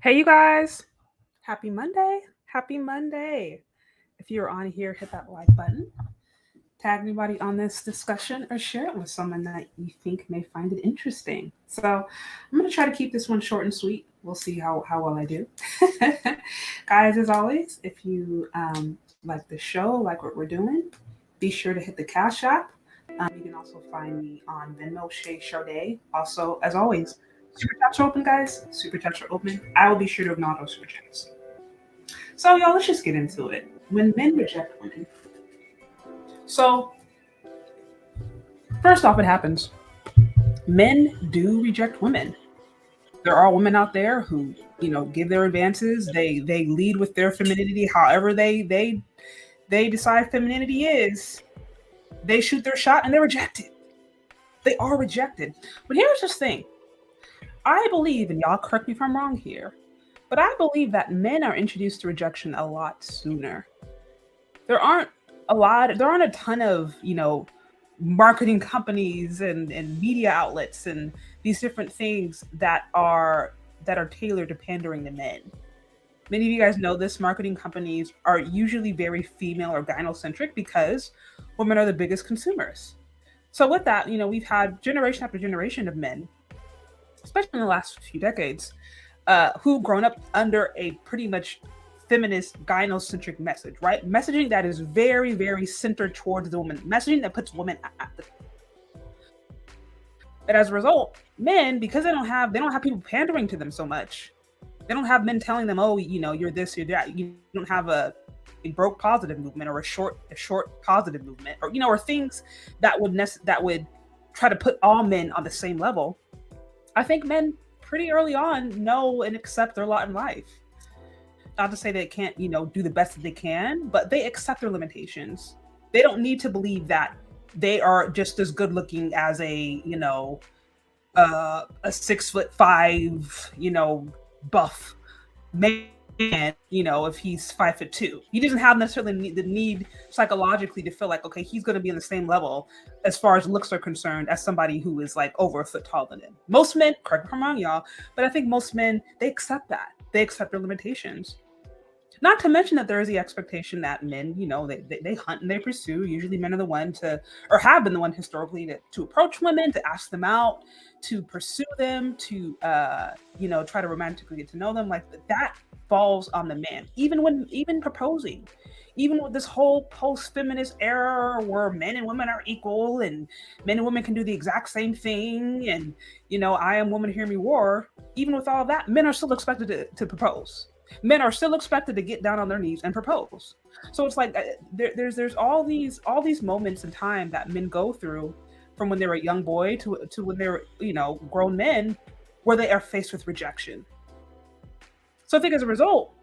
Hey, you guys. Happy Monday. Happy Monday. If you're on here, hit that like button. Tag anybody on this discussion or share it with someone that you think may find it interesting. So I'm going to try to keep this one short and sweet. We'll see how well I do. Guys, as always, if you like the show, like what we're doing, be sure to hit the Cash App. You can also find me on Venmo, Shay Sade. Also, as always, super chats are open, guys. Super chats are open. I will be sure to acknowledge those super chats. So, y'all, let's just get into it. When men reject women. So, first off, it happens. Men do reject women. There are women out there who, give their advances. They lead with their femininity, however they decide femininity is. They shoot their shot and they're rejected. They are rejected. But here's this thing. I believe, and y'all correct me if I'm wrong here, but I believe that men are introduced to rejection a lot sooner. There aren't a ton of, marketing companies and media outlets and these different things that are tailored to pandering to men. Many of you guys know this. Marketing companies are usually very female or gynocentric because women are the biggest consumers. So with that, we've had generation after generation of men, especially in the last few decades, who grown up under a pretty much feminist gynocentric message, right? Messaging that is very, very centered towards the woman, messaging that puts women at the. But as a result, men, because they don't have people pandering to them so much. They don't have men telling them, oh, you're this, you're that. You don't have a broke positive movement or a short positive movement, or things that would try to put all men on the same level. I think men pretty early on know and accept their lot in life. Not to say they can't, do the best that they can, but they accept their limitations. They don't need to believe that they are just as good looking as a 6'5", buff man, if he's 5'2". He doesn't have necessarily the need psychologically to feel like, okay, he's going to be on the same level as far as looks are concerned as somebody who is like over a foot taller than him. Most men, correct me if I'm wrong, y'all, but I think most men, they accept that. They accept their limitations. Not to mention that there is the expectation that men, they hunt and they pursue. Usually men are the one to, or have been the one historically to approach women, to ask them out, to pursue them, to, try to romantically get to know them. Like that falls on the man. Even proposing, even with this whole post-feminist era where men and women are equal and men and women can do the exact same thing. And, I am woman, hear me roar. Even with all of that, men are still expected to propose. Men are still expected to get down on their knees and propose. So it's like there's all these moments in time that men go through from when they were a young boy to when they're grown men, where they are faced with rejection. So I think as a result,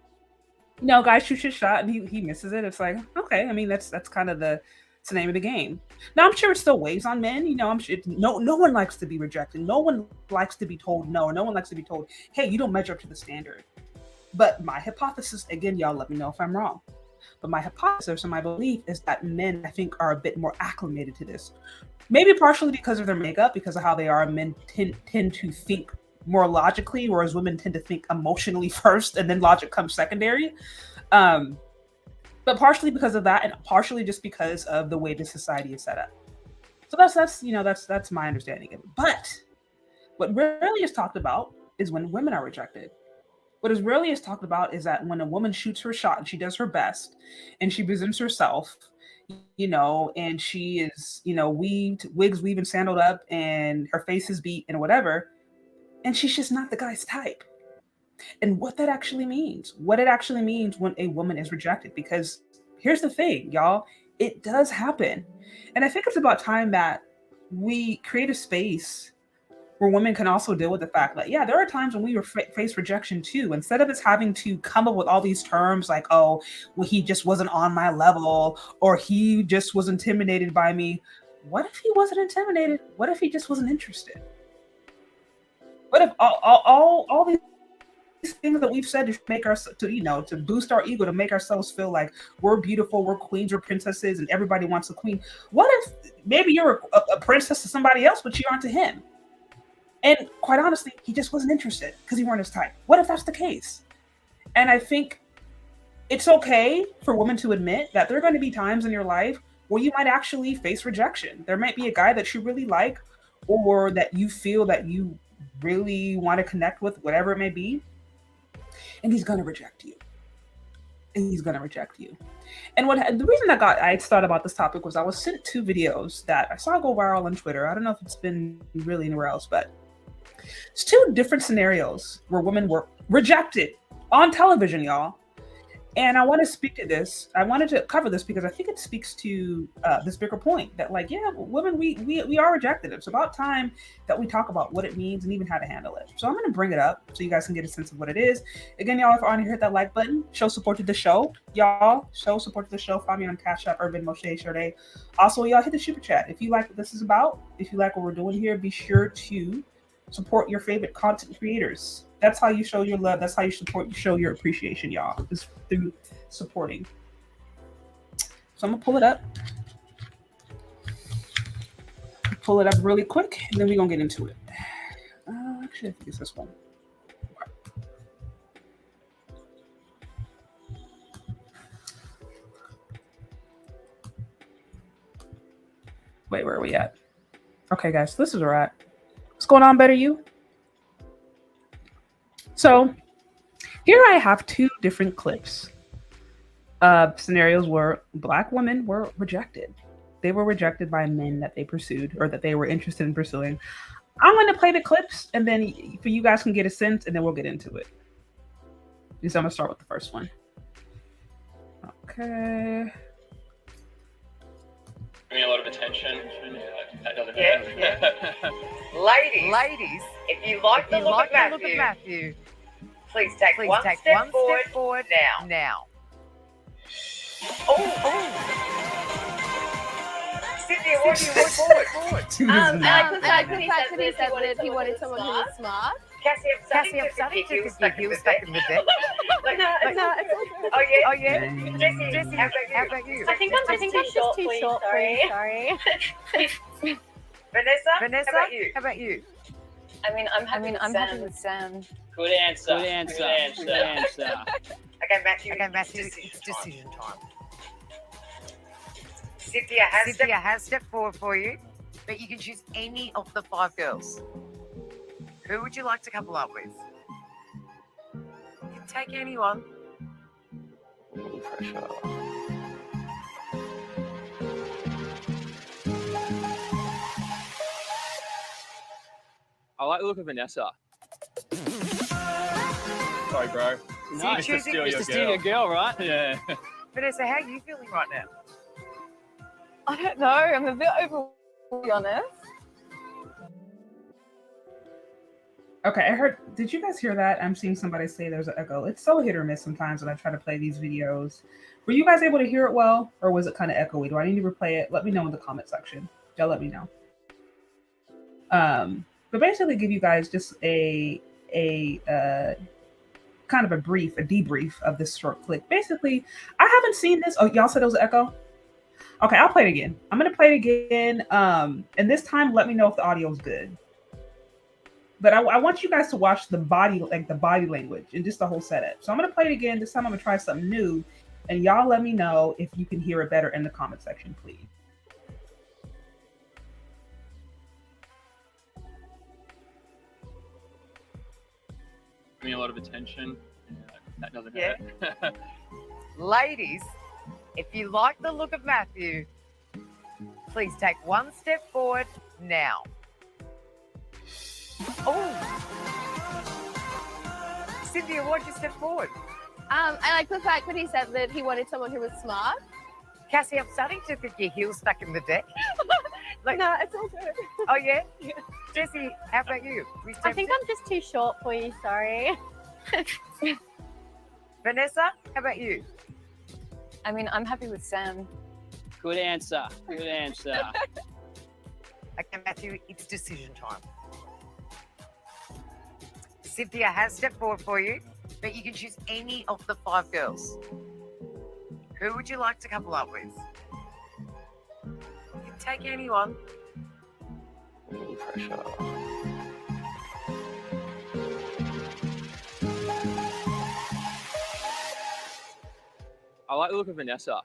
guy shoots his shot and he misses it. It's like, okay, I mean that's kind of it's the name of the game. Now I'm sure it still weighs on men. I'm sure no one likes to be rejected. No one likes to be told no, or no one likes to be told, hey, you don't measure up to the standard. But my hypothesis, again, y'all let me know if I'm wrong. But my hypothesis or my belief is that men, I think, are a bit more acclimated to this. Maybe partially because of their makeup, because of how they are. Men tend to think more logically, whereas women tend to think emotionally first, and then logic comes secondary. But partially because of that, and partially just because of the way the society is set up. So that's my understanding of it. But what rarely is talked about is when women are rejected. What is rarely is talked about is that when a woman shoots her shot and she does her best and she presents herself, and she is, wigs weaving, sandaled up, and her face is beat and whatever, and she's just not the guy's type. And what it actually means when a woman is rejected. Because here's the thing, y'all, it does happen. And I think it's about time that we create a space where women can also deal with the fact that, yeah, there are times when we face rejection too. Instead of us having to come up with all these terms like, oh, well, he just wasn't on my level, or he just was intimidated by me. What if he wasn't intimidated? What if he just wasn't interested? What if all these things that we've said to make us to boost our ego, to make ourselves feel like we're beautiful, we're queens, we're princesses, and everybody wants a queen? What if maybe you're a princess to somebody else, but you aren't to him? And quite honestly, he just wasn't interested because he weren't his type. What if that's the case? And I think it's okay for women to admit that there are going to be times in your life where you might actually face rejection. There might be a guy that you really like or that you feel that you really want to connect with, whatever it may be, and he's going to reject you. And he's going to reject you. And what the reason I thought about this topic was I was sent two videos that I saw go viral on Twitter. I don't know if it's been really anywhere else, but it's two different scenarios where women were rejected on television, y'all. And I want to speak to this. I wanted to cover this because I think it speaks to this bigger point that, like, yeah, women, we are rejected. It's about time that we talk about what it means and even how to handle it. So I'm going to bring it up so you guys can get a sense of what it is. Again, y'all, if you're on here, hit that like button. Show support to the show. Y'all, show support to the show. Find me on Cash App, Urban Moshe Sade. Also, y'all, hit the super chat. If you like what this is about, if you like what we're doing here, be sure to support your favorite content creators. That's how you show your love. That's how you show your appreciation, y'all. Is through supporting. So I'm gonna pull it up. Pull it up really quick, and then we're gonna get into it. Actually, I think it's this one. Wait, where are we at? Okay, guys, this is where we're at. What's going on, Better You? So here I have two different clips of scenarios where Black women were rejected. They were rejected by men that they pursued or that they were interested in pursuing. I'm going to play the clips and then for you guys can get a sense and then we'll get into it. So I'm going to start with the first one. Okay. A lot of attention. That doesn't Ladies, if you like the look of Matthew, please take one step forward now. Cynthia, what do you want forward? I put back when he said that he wanted someone who was smart. Cassie, I'm starting to get your heels stuck in the deck. No, it's Oh yeah. Jesse, how about you? I think I'm just too short for you. Sorry. Vanessa, how about you? I mean, I'm happy with Sam. Good answer. Okay, Matthew, it's decision time. Cynthia has stepped forward for you, but you can choose any of the 5 girls. Who would you like to couple up with? You can take anyone. Pressure. I like the look of Vanessa. Sorry, bro. No, Just to steal your girl, right? Yeah. Vanessa, how are you feeling right now? I don't know. I'm a bit overwhelmed, to be honest. Okay, I heard. Did you guys hear that? I'm seeing somebody say there's an echo. It's so hit or miss sometimes when I try to play these videos. Were you guys able to hear it well, or was it kind of echoey? Do I need to replay it? Let me know in the comment section. Y'all let me know. But basically, give you guys just a kind of a debrief of this short clip. Basically, I haven't seen this. Oh, y'all said it was an echo. Okay, I'll play it again. I'm gonna play it again. And this time, let me know if the audio is good. But I want you guys to watch the body language and just the whole setup. So I'm going to play it again. This time I'm going to try something new. And y'all let me know if you can hear it better in the comment section, please. A lot of attention. That doesn't hurt. Ladies, if you like the look of Matthew, please take one step forward now. Cynthia, why'd you step forward? I like the fact that he said that he wanted someone who was smart. Cassie, I'm starting to get your heels stuck in the deck. No, it's all good. Oh yeah? Jesse, how about you? I think I'm just too short for you, sorry. Vanessa, how about you? I mean, I'm happy with Sam. Good answer. Okay, Matthew, it's decision time. Cynthia has stepped forward for you, but you can choose any of the 5 girls. Who would you like to couple up with? You can take anyone. Pressure. I like the look of Vanessa.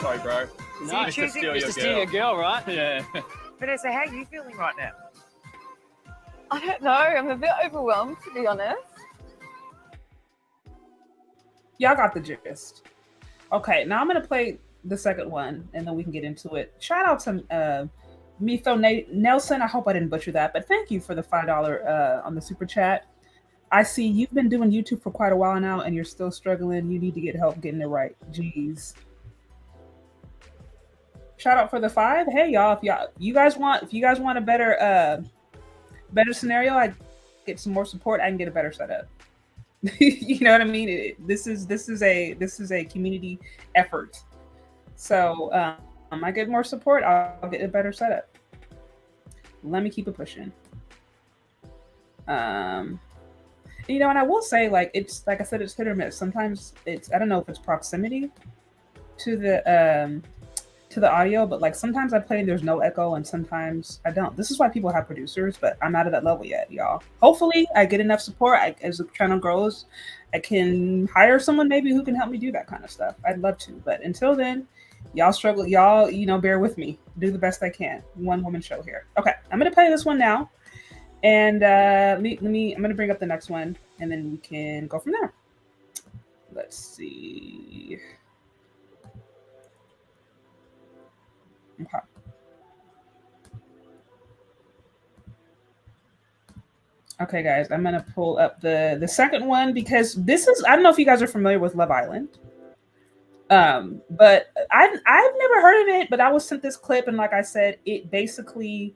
Sorry, bro. So you're choosing Just to steal your girl, right? Yeah. Vanessa, how are you feeling right now? I don't know. I'm a bit overwhelmed, to be honest. Y'all got the gist. Okay, now I'm gonna play the second one, and then we can get into it. Shout out to Mitho Nelson. I hope I didn't butcher that, but thank you for the $5 on the super chat. I see you've been doing YouTube for quite a while now, and you're still struggling. You need to get help getting it right. Jeez. Shout out for the 5. Hey y'all, if you guys want a better scenario, I get some more support. I can get a better setup. You know what I mean? This is a community effort. So I get more support, I'll get a better setup. Let me keep it pushing. You know, and I will say, like, it's like I said, it's hit or miss. Sometimes I don't know if it's proximity to the audio, but like sometimes I play and there's no echo, and sometimes I don't. This is why people have producers, but I'm not at that level yet, y'all. Hopefully, I get enough support as the channel grows. I can hire someone maybe who can help me do that kind of stuff. I'd love to, but until then, y'all struggle. Y'all, bear with me. Do the best I can. One woman show here. Okay, I'm gonna play this one now, and I'm gonna bring up the next one, and then we can go from there. Let's see. Okay. Okay, guys, I'm gonna pull up the second one because this is, I don't know if you guys are familiar with Love Island. But I've never heard of it, but I was sent this clip, and like I said, it basically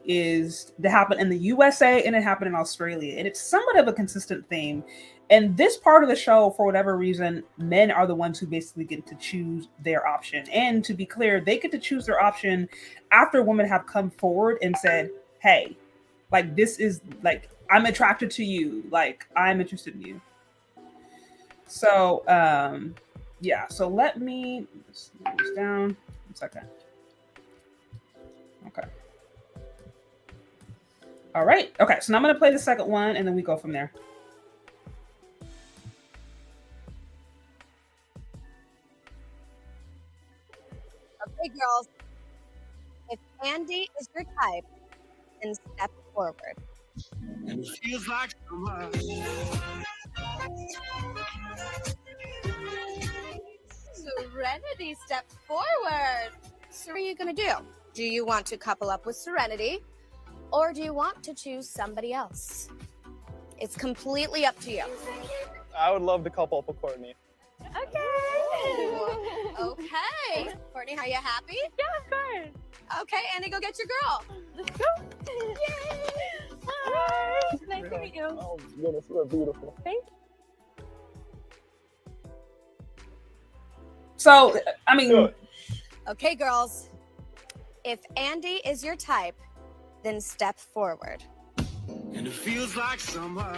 is to happen in the USA and it happened in Australia, and it's somewhat of a consistent theme. And this part of the show, for whatever reason, men are the ones who basically get to choose their option. And to be clear, they get to choose their option after women have come forward and said, hey, like, this is, like, I'm attracted to you. Like, I'm interested in you. So, yeah. So let me slow this down. 1 second. Okay. All right. Okay. So now I'm going to play the second one, and then we go from there. Okay, girls. If Andy is your type, then step forward. And it feels like so much. Serenity, step forward. So what are you going to do? Do you want to couple up with Serenity, or do you want to choose somebody else? It's completely up to you. I would love to couple up with Courtney. Okay. Okay. Courtney, are you happy? Yeah, of course. Okay, Andy, go get your girl. Let's go. Yay! Hi. Nice to meet you. Oh, goodness, you are beautiful. Thank you. So, I mean, Okay, girls. If Andy is your type, then step forward. And it feels like summer.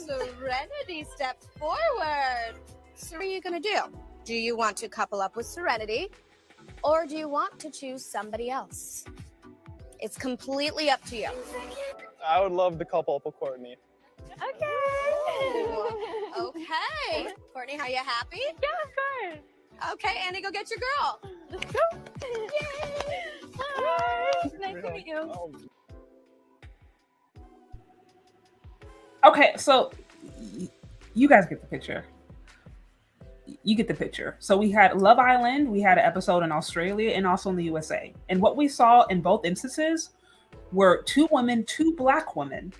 Serenity, step forward. So what are you going to do? Do you want to couple up with Serenity, or do you want to choose somebody else? It's completely up to you. I would love to couple up with Courtney. Okay. Okay. Courtney, are you happy? Yeah, of course. Okay, Andy, go get your girl. Let's go. Yay! Hi. Nice to meet you. Oh, okay, so you guys get the picture. You get the picture. So we had Love Island, we had an episode in Australia and also in the USA. And what we saw in both instances were two Black women,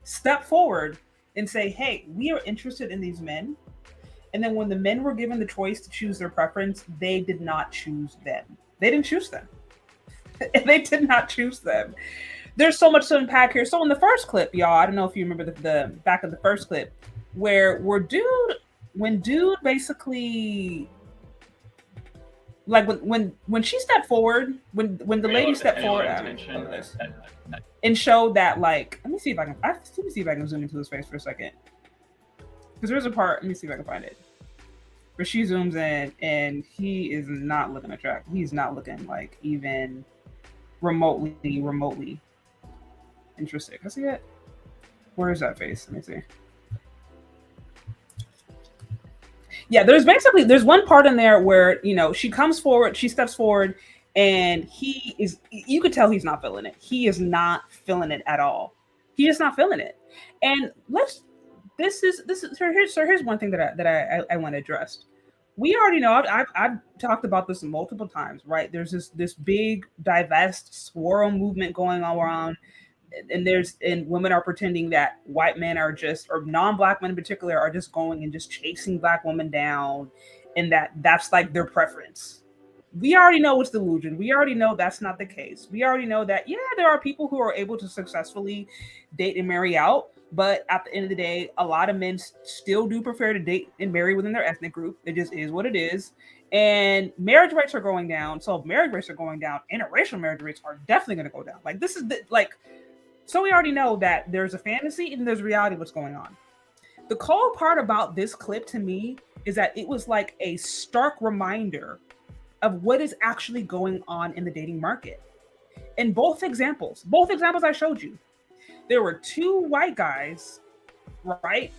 step forward and say, hey, we are interested in these men. And then when the men were given the choice to choose their preference, they did not choose them. They didn't choose them. They did not choose them. There's so much to unpack here. So in the first clip, y'all, I don't know if you remember the back of the first clip, where when dude basically, like when she stepped forward, when the lady stepped forward and showed that, like, let me see if I can zoom into his face for a second, because there's a part, let me see if I can find it, where she zooms in and he is not looking attractive. He's not looking like even remotely interested. Can I see it? Where is that face? Let me see. Yeah, there's one part in there where, you know, she steps forward, and you could tell he's not feeling it. He is not feeling it at all. He's just not feeling it. And here's one thing that I want to address. We already know, I've talked about this multiple times, right? There's this big divest swirl movement going on around, and women are pretending that white men are just, or non-black men in particular, are just going and just chasing black women down, and that's like their preference. We already know it's delusion. We already know that's not the case. We already know that, yeah, there are people who are able to successfully date and marry out, but at the end of the day, a lot of men still do prefer to date and marry within their ethnic group. It just is what it is. And marriage rates are going down. So if marriage rates are going down, interracial marriage rates are definitely going to go down. Like, this is so we already know that there's a fantasy and there's reality of what's going on. The cool part about this clip to me is that it was like a stark reminder of what is actually going on in the dating market. In both examples I showed you, there were two white guys, right?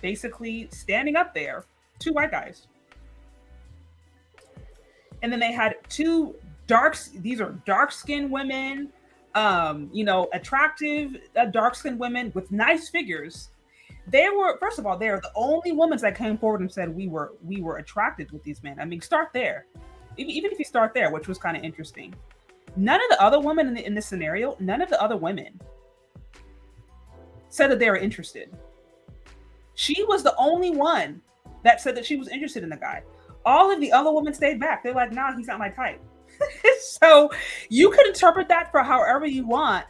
Basically standing up there, two white guys. And then they had two these are dark-skinned women, attractive dark-skinned women with nice figures. They are the only women that came forward and said we were attracted with these men. I mean, start there. Even if you start there, which was kind of interesting. None of the other women in this scenario, none of the other women said that they were interested. She was the only one that said that she was interested in the guy. All of the other women stayed back. They're like, nah, he's not my type. So you can interpret that for however you want.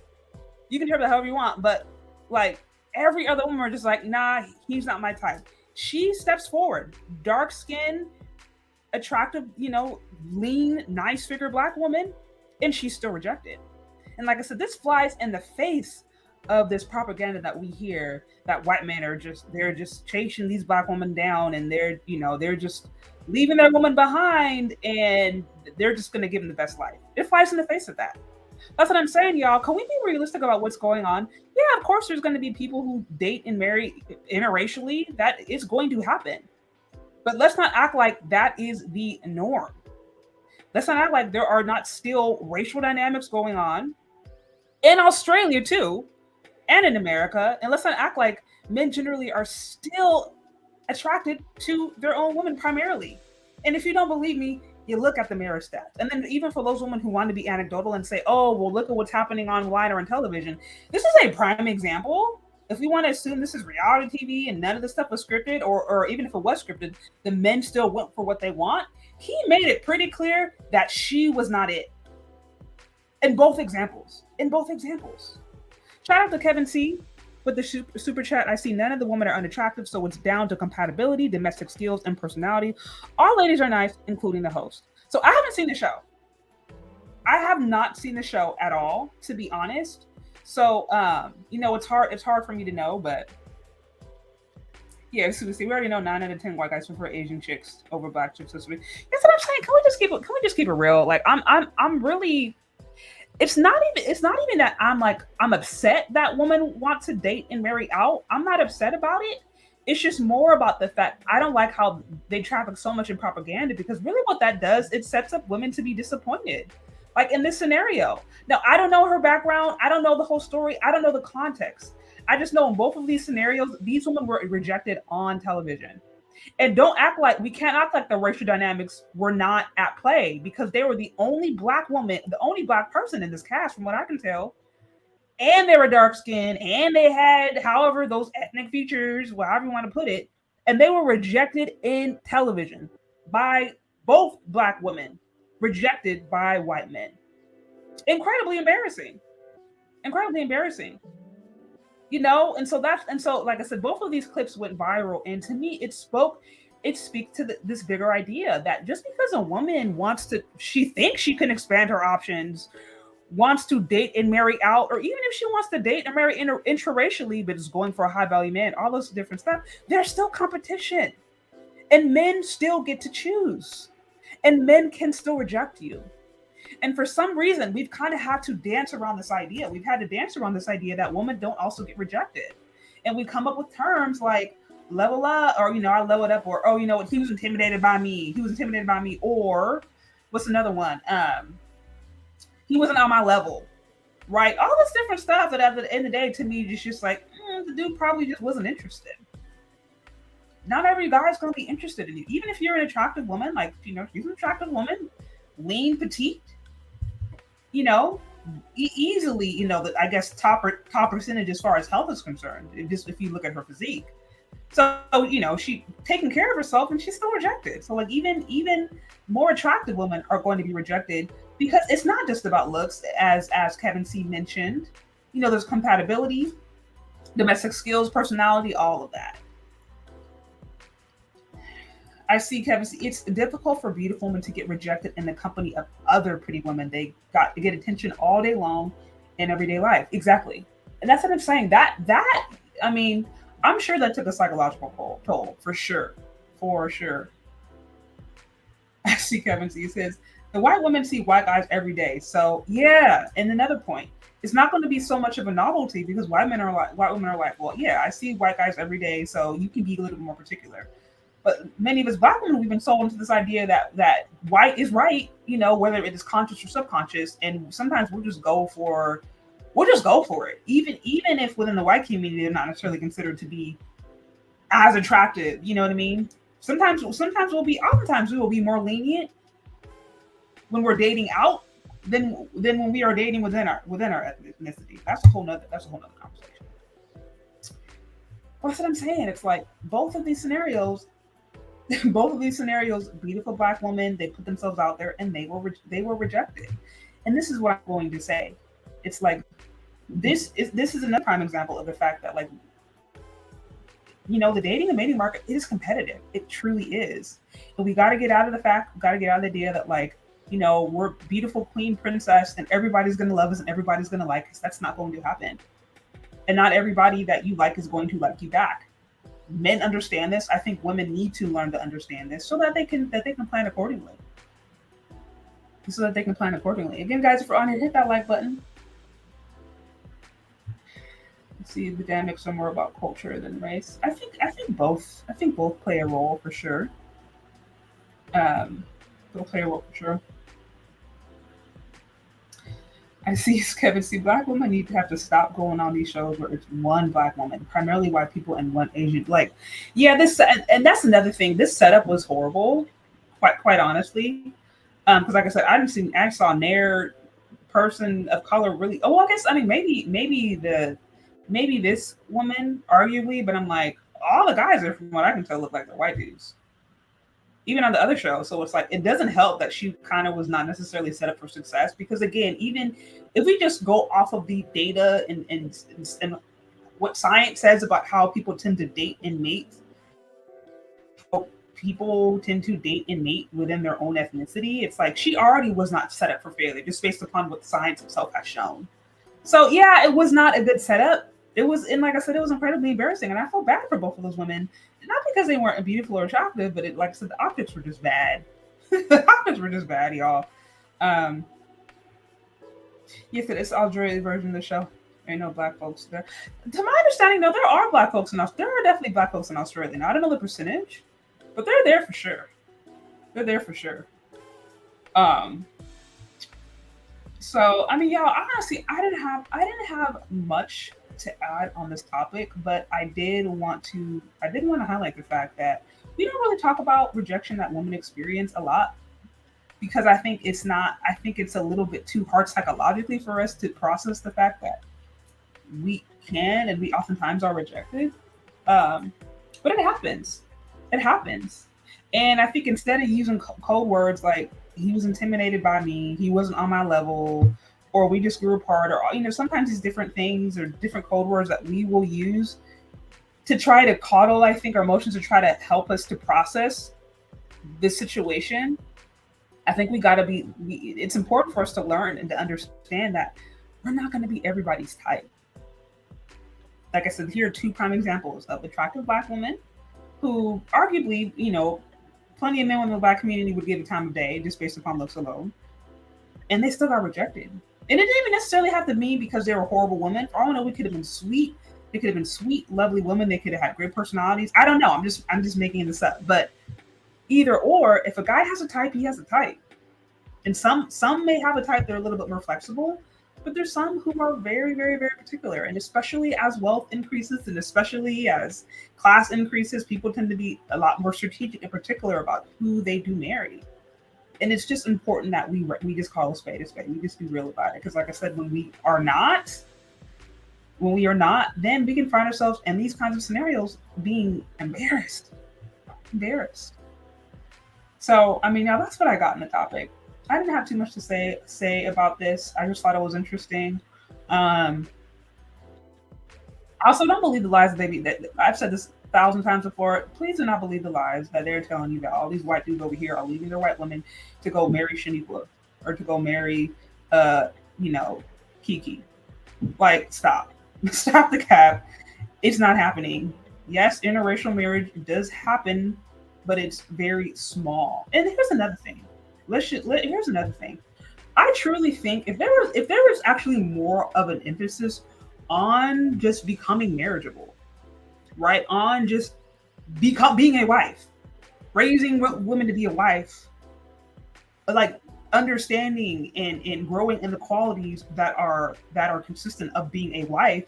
But like every other woman are just like, nah, he's not my type. She steps forward, dark skin, attractive, lean, nice figure black woman, and she's still rejected. And like I said, this flies in the face of this propaganda that we hear that white men they're just chasing these black women down, and they're just leaving their woman behind, and they're just going to give them the best life. It flies in the face of that. That's what I'm saying, y'all. Can we be realistic about what's going on? Yeah, of course there's going to be people who date and marry interracially. That is going to happen. But let's not act like that is the norm. Let's not act like there are not still racial dynamics going on in Australia too, and in America. And let's not act like men generally are still attracted to their own women primarily. And if you don't believe me, you look at the mirror stats. And then even for those women who want to be anecdotal and say, oh, well, look at what's happening online or on television. This is a prime example. If we want to assume this is reality TV and none of this stuff was scripted, or even if it was scripted, the men still went for what they want. He made it pretty clear that she was not it. In both examples. Shout out to Kevin C. with the super chat. I see none of the women are unattractive, so it's down to compatibility, domestic skills, and personality. All ladies are nice, including the host. So I haven't seen the show. I have not seen the show at all, to be honest. So, it's hard for me to know, but yeah, so we already know 9 out of 10 white guys prefer Asian chicks over black chicks. That's what I'm saying. Can we just keep it real? Like, I'm really, it's not even that I'm upset that women want to date and marry out. I'm not upset about it. It's just more about the fact I don't like how they traffic so much in propaganda, because really what that does, it sets up women to be disappointed. Like in this scenario. Now, I don't know her background. I don't know the whole story. I don't know the context. I just know in both of these scenarios, these women were rejected on television. And we can't act like the racial dynamics were not at play, because they were the only black woman, the only black person in this cast, from what I can tell. And they were dark skinned, and they had, however, those ethnic features, however you want to put it. And they were rejected in television by both black women, rejected by white men. Incredibly embarrassing. And so like I said, both of these clips went viral, and to me it speaks to this bigger idea that just because a woman she thinks she can expand her options, wants to date and marry out, or even if she wants to date and marry intraracially but is going for a high value man, all those different stuff, there's still competition, and men still get to choose, and men can still reject you. And for some reason, we've kind of had to dance around this idea. We've had to dance around this idea that women don't also get rejected. And we come up with terms like level up, or, I leveled up, or, he was intimidated by me. He was intimidated by me. Or what's another one? He wasn't on my level, right? All this different stuff that at the end of the day, to me, is just like, the dude probably just wasn't interested. Not every guy is going to be interested in you. Even if you're an attractive woman, like, she's an attractive woman, lean, petite, easily, I guess top percentage as far as health is concerned, just if you look at her physique. So, she taking care of herself and she's still rejected. So like even more attractive women are going to be rejected because it's not just about looks, as Kevin C mentioned. There's compatibility, domestic skills, personality, all of that. I see Kevin C. It's difficult for beautiful women to get rejected in the company of other pretty women. They got to get attention all day long in everyday life. Exactly. And that's what I'm saying. I'm sure that took a psychological toll, for sure. For sure. I see Kevin C. says, the white women see white guys every day. So yeah. And another point, it's not going to be so much of a novelty because white women are like, well, yeah, I see white guys every day. So you can be a little bit more particular. But many of us black women, we've been sold into this idea that white is right, whether it is conscious or subconscious. And sometimes we'll just go for it. Even if within the white community, they're not necessarily considered to be as attractive. You know what I mean? Oftentimes we will be more lenient when we're dating out than when we are dating within our ethnicity. That's a whole nother conversation. That's what I'm saying. It's like both of these scenarios, beautiful black women, they put themselves out there and they were rejected. And this is what I'm going to say. It's like this is another prime example of the fact that, like, the dating and mating market is competitive. It truly is. And we got to get out of the idea that, like, we're beautiful queen princess and everybody's going to love us and everybody's going to like us. That's not going to happen. And not everybody that you like is going to like you back. Men understand this. I think women need to learn to understand this so that they can plan accordingly. Again, guys, if you're on here, hit that like button. Let's see if the dynamics are more about culture than race. I think both. I think both play a role for sure. I see Kevin C. Black women need to have to stop going on these shows where it's one black woman, primarily white people, and one Asian. Like, yeah, and that's another thing. This setup was horrible, quite honestly. Because like I said, I saw Nair, person of color, really. Oh, I guess maybe this woman, arguably, but I'm like, all the guys are, from what I can tell, look like they're white dudes. Even on the other show. So it's like, it doesn't help that she kind of was not necessarily set up for success, because again, even if we just go off of the data and what science says about how people tend to date and mate, people tend to date and mate within their own ethnicity. It's like, she already was not set up for failure just based upon what science itself has shown. So yeah, it was not a good setup. It was, and like I said, it was incredibly embarrassing. And I felt bad for both of those women. Not because they weren't beautiful or attractive, but like I said, the optics were just bad. The optics were just bad, y'all. Yes, it's Australia's version of the show. There ain't no black folks there. To my understanding, though, there are black folks in Australia. There are definitely black folks in Australia. Now, I don't know the percentage, but they're there for sure. So I mean, y'all, honestly, I didn't have much to add on this topic, but I did want to highlight the fact that we don't really talk about rejection that women experience a lot, because I think it's a little bit too hard psychologically for us to process the fact that we can and we oftentimes are rejected. But it happens. And I think instead of using code words like he was intimidated by me, he wasn't on my level, or we just grew apart, or sometimes these different things or different code words that we will use to try to coddle, I think, our emotions, to try to help us to process this situation. I think it's important for us to learn and to understand that we're not going to be everybody's type. Like I said, here are two prime examples of attractive black women who arguably, plenty of men in the black community would give the time of day just based upon looks alone. and they still got rejected. And it didn't even necessarily have to mean because they were horrible women. For all I know, we could have been sweet. They could have been sweet, lovely women. They could have had great personalities. I don't know. I'm just making this up. But either or, if a guy has a type, he has a type. And some may have a type that are a little bit more flexible, but there's some who are very, very, very particular. And especially as wealth increases and especially as class increases, people tend to be a lot more strategic and particular about who they do marry. And it's just important that we just call a spade a spade. We just be real about it. Because like I said, when we are not, then we can find ourselves in these kinds of scenarios being embarrassed. So, I mean, now that's what I got in the topic. I didn't have too much to say about this. I just thought it was interesting. Also, don't believe the lies that I've said this 1,000 times before. Please do not believe the lies that they're telling you that all these white dudes over here are leaving their white women to go marry Shaniqua or to go marry, Kiki. Like, stop. Stop the cap. It's not happening. Yes, interracial marriage does happen, but it's very small. And here's another thing. Here's another thing. I truly think if there was actually more of an emphasis on just becoming marriageable, right? On just being a wife, raising women to be a wife, like understanding and growing in the qualities that are consistent of being a wife.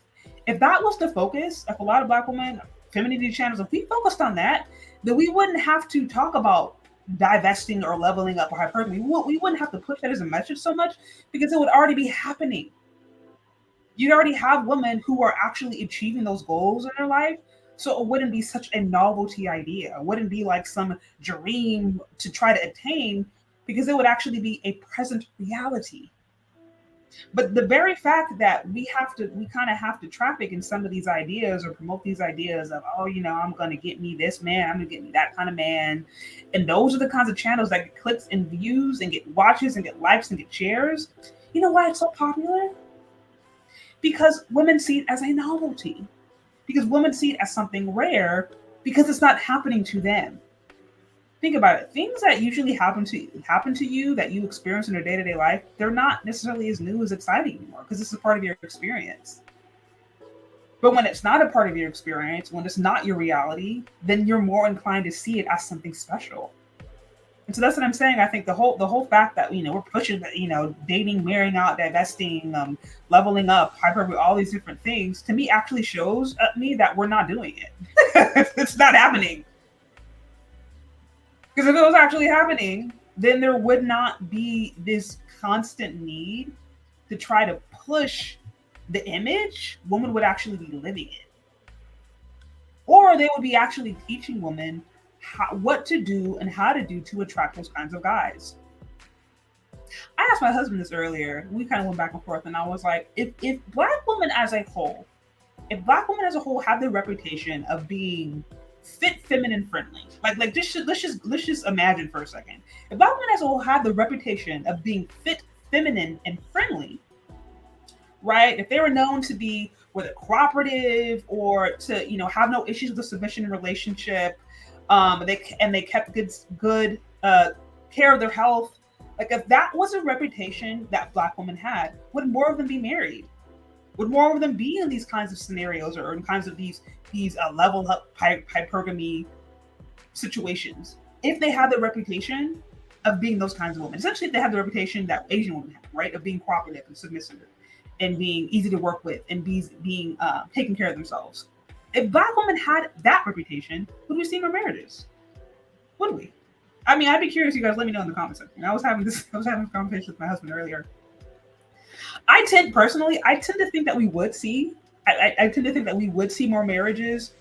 If that was the focus, if a lot of Black women, femininity channels, if we focused on that, then we wouldn't have to talk about divesting or leveling up or hypergamy. We wouldn't have to push that as a message so much because it would already be happening. You'd already have women who are actually achieving those goals in their life. So it wouldn't be such a novelty idea. It wouldn't be like some dream to try to attain because it would actually be a present reality. But the very fact that we kind of have to traffic in some of these ideas or promote these ideas of, oh, I'm going to get me this man, I'm going to get me that kind of man. And those are the kinds of channels that get clicks and views and get watches and get likes and get shares. You know why it's so popular? Because women see it as a novelty. Because women see it as something rare because it's not happening to them. Think about it. Things that usually happen to you that you experience in your day-to-day life, they're not necessarily as new as exciting anymore because this is part of your experience. But when it's not a part of your experience, when it's not your reality, then you're more inclined to see it as something special. And so that's what I'm saying. I think the whole fact that we're pushing that dating, marrying out, divesting, leveling up, hyperbole, all these different things, to me actually shows me that we're not doing it. It's not happening. Because if it was actually happening, then there would not be this constant need to try to push the image. Women would actually be living it. Or they would be actually teaching women what to do and how to do to attract those kinds of guys. I asked my husband this earlier. We kind of went back and forth, and I was like, if Black women as a whole have the reputation of being fit, feminine, friendly. Like this. Let's just imagine for a second. If Black women as a whole have the reputation of being fit, feminine, and friendly, right? If they were known to be whether cooperative or to have no issues with the submission relationship, they kept good care of their health. Like if that was a reputation that Black women had, would more of them be married? Would more of them be in these kinds of scenarios or in kinds of these level up hypergamy situations if they have the reputation of being those kinds of women? Essentially, if they have the reputation that Asian women have, right, of being cooperative and submissive and being easy to work with and being taking care of themselves. If Black women had that reputation, would we see more marriages? Would we? I mean, I'd be curious. You guys, let me know in the comments section. I was having this conversation with my husband earlier. I tend to think that we would see. I tend to think that we would see more marriages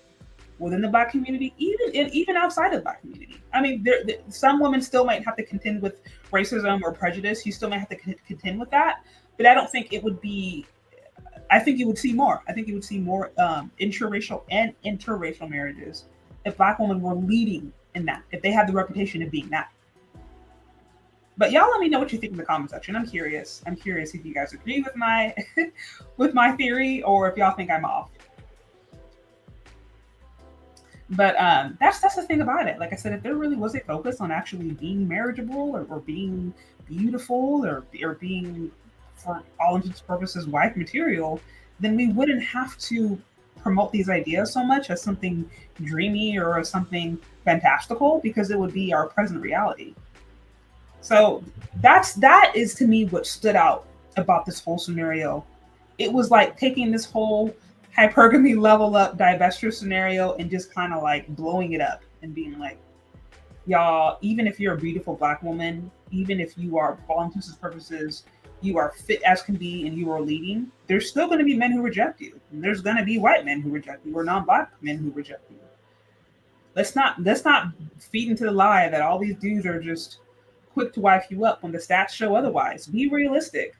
within the Black community, even outside of the Black community. I mean, some women still might have to contend with racism or prejudice. You still might have to contend with that, but I don't think it would be. I think you would see more. I think you would see more intraracial and interracial marriages if Black women were leading in that. If they had the reputation of being that. But y'all let me know what you think in the comment section. I'm curious if you guys agree with my with my theory or if y'all think I'm off. But that's the thing about it. Like I said, if there really was a focus on actually being marriageable or being beautiful or being, for all intents and purposes, wife material, then we wouldn't have to promote these ideas so much as something dreamy or as something fantastical, because it would be our present reality. So that is to me what stood out about this whole scenario. It was like taking this whole hypergamy level up divestiture scenario and just kind of like blowing it up and being like, y'all, even if you're a beautiful Black woman, even if you are, for all intents and purposes, you are fit as can be and you are leading, there's still going to be men who reject you. And there's going to be white men who reject you or non-Black men who reject you. Let's not feed into the lie that all these dudes are just quick to wife you up when the stats show otherwise. Be realistic.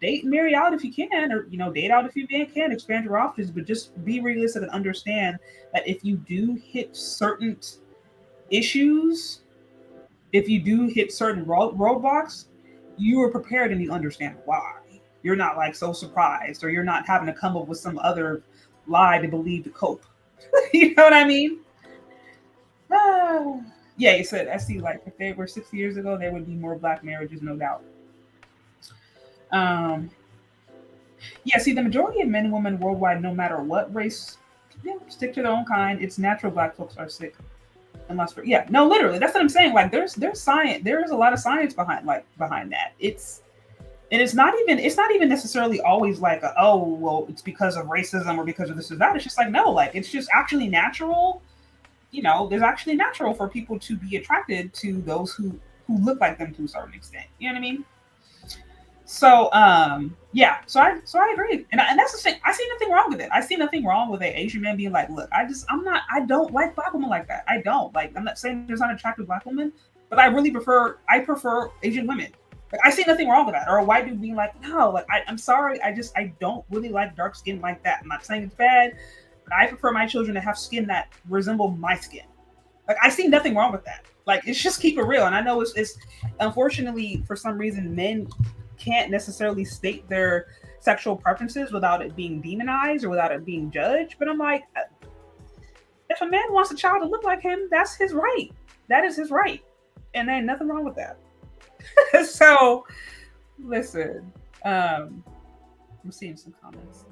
Date and marry out if you can, or date out if you can, expand your options, but just be realistic and understand that if you do hit certain issues, if you do hit certain roadblocks, you are prepared and you understand why. You're not like so surprised, or you're not having to come up with some other lie to believe to cope. You know what I mean? Yeah, you said, I see, like, if they were 60 years ago, there would be more Black marriages, no doubt. Yeah, see, the majority of men and women worldwide, no matter what race, stick to their own kind. It's natural Black folks are sick. Unless no, literally, that's what I'm saying. Like, there's science, there is a lot of science behind that. It's not even necessarily always like it's because of racism or because of this or that. It's just like, no, like, it's just actually natural. There's actually natural for people to be attracted to those who look like them to a certain extent. You know what I mean? So yeah, so I agree, and that's the thing. I see nothing wrong with it. I see nothing wrong with an Asian man being like, look, I don't like Black women like that. I don't like. I'm not saying there's not attractive Black women, but I prefer Asian women. Like, I see nothing wrong with that. Or a white dude being like, no, like, I'm sorry, I don't really like dark skin like that. I'm not saying it's bad, but I prefer my children to have skin that resemble my skin. Like, I see nothing wrong with that. Like, it's just keep it real. And I know it's unfortunately, for some reason, men can't necessarily state their sexual preferences without it being demonized or without it being judged. But I'm like, if a man wants a child to look like him, that's his right. That is his right. And there ain't nothing wrong with that. So, listen, I'm seeing some comments.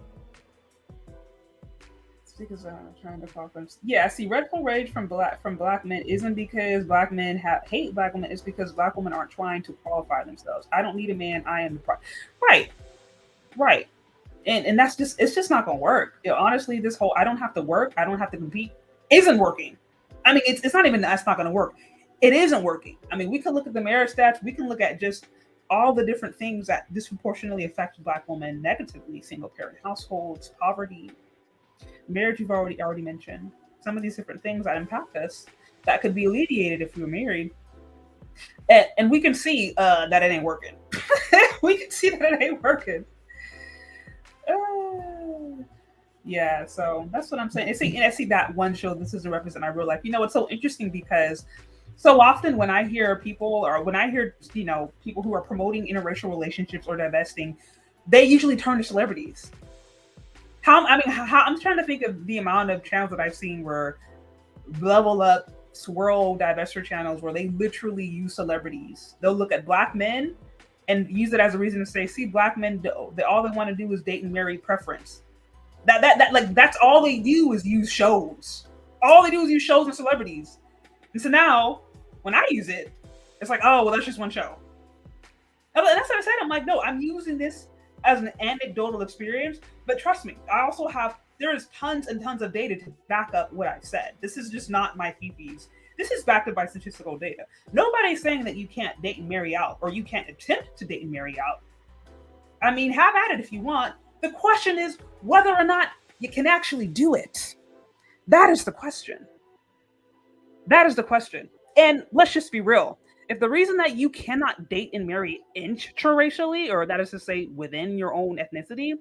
Because trying to talk them. Yeah, see, red pill rage from black men isn't because Black men hate Black women. It's because Black women aren't trying to qualify themselves. I don't need a man. I am the prize. Right. And that's it's just not gonna work. Honestly, this whole I don't have to work, I don't have to compete isn't working. I mean, it's not even that's not gonna work. It isn't working. I mean, we can look at the marriage stats. We can look at just all the different things that disproportionately affect Black women negatively: single parent households, poverty, marriage. You've already mentioned some of these different things that impact us that could be alleviated if we were married, and we can see that it ain't working. We can see that it ain't working. Yeah, so that's what I'm saying. I see that one show, This Is a Represent My Real Life. It's so interesting because so often when I hear people people who are promoting interracial relationships or divesting, they usually turn to celebrities. I'm trying to think of the amount of channels that I've seen where Level Up, Swirl, divestiture channels where they literally use celebrities. They'll look at Black men and use it as a reason to say, see, Black men, all they want to do is date and marry preference. That's all they do is use shows. All they do is use shows and celebrities. And so now, when I use it, it's like, oh, well, that's just one show. And that's what I said. I'm like, no, I'm using this as an anecdotal experience, but trust me, there is tons and tons of data to back up what I've said. This is just not my fifis. This is backed up by statistical data. Nobody's saying that you can't date and marry out, or you can't attempt to date and marry out. I mean, have at it if you want. The question is whether or not you can actually do it. That is the question. And let's just be real. If the reason that you cannot date and marry intraracially, or that is to say within your own ethnicity,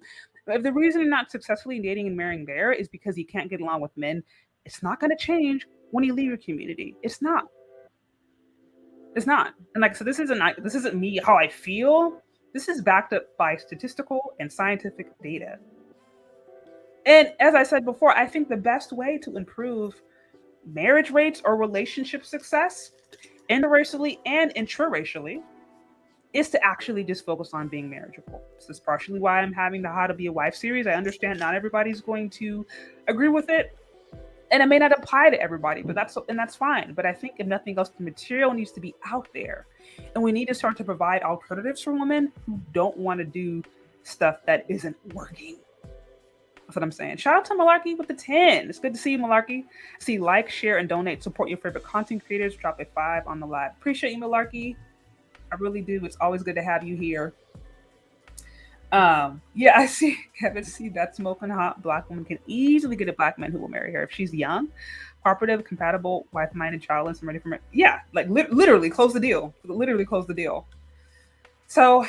if the reason you're not successfully dating and marrying there is because you can't get along with men, it's not going to change when you leave your community. It's not. And like, so this isn't me, how I feel. This is backed up by statistical and scientific data. And as I said before, I think the best way to improve marriage rates or relationship success interracially and intraracially is to actually just focus on being marriageable. This is partially why I'm having the How to Be a Wife series. I understand not everybody's going to agree with it, and it may not apply to everybody, but that's fine. But I think if nothing else, the material needs to be out there, and we need to start to provide alternatives for women who don't want to do stuff that isn't working. That's what I'm saying. Shout out to Malarkey with the 10. It's good to see you, Malarkey. See, like, share, and donate. Support your favorite content creators. Drop a 5 on the live. Appreciate you, Malarkey. I really do. It's always good to have you here. Yeah, I see Kevin C. That smoking hot black woman can easily get a black man who will marry her if she's young, cooperative, compatible, wife-minded, childless, and ready for marriage. Yeah, like literally close the deal. Literally close the deal. So,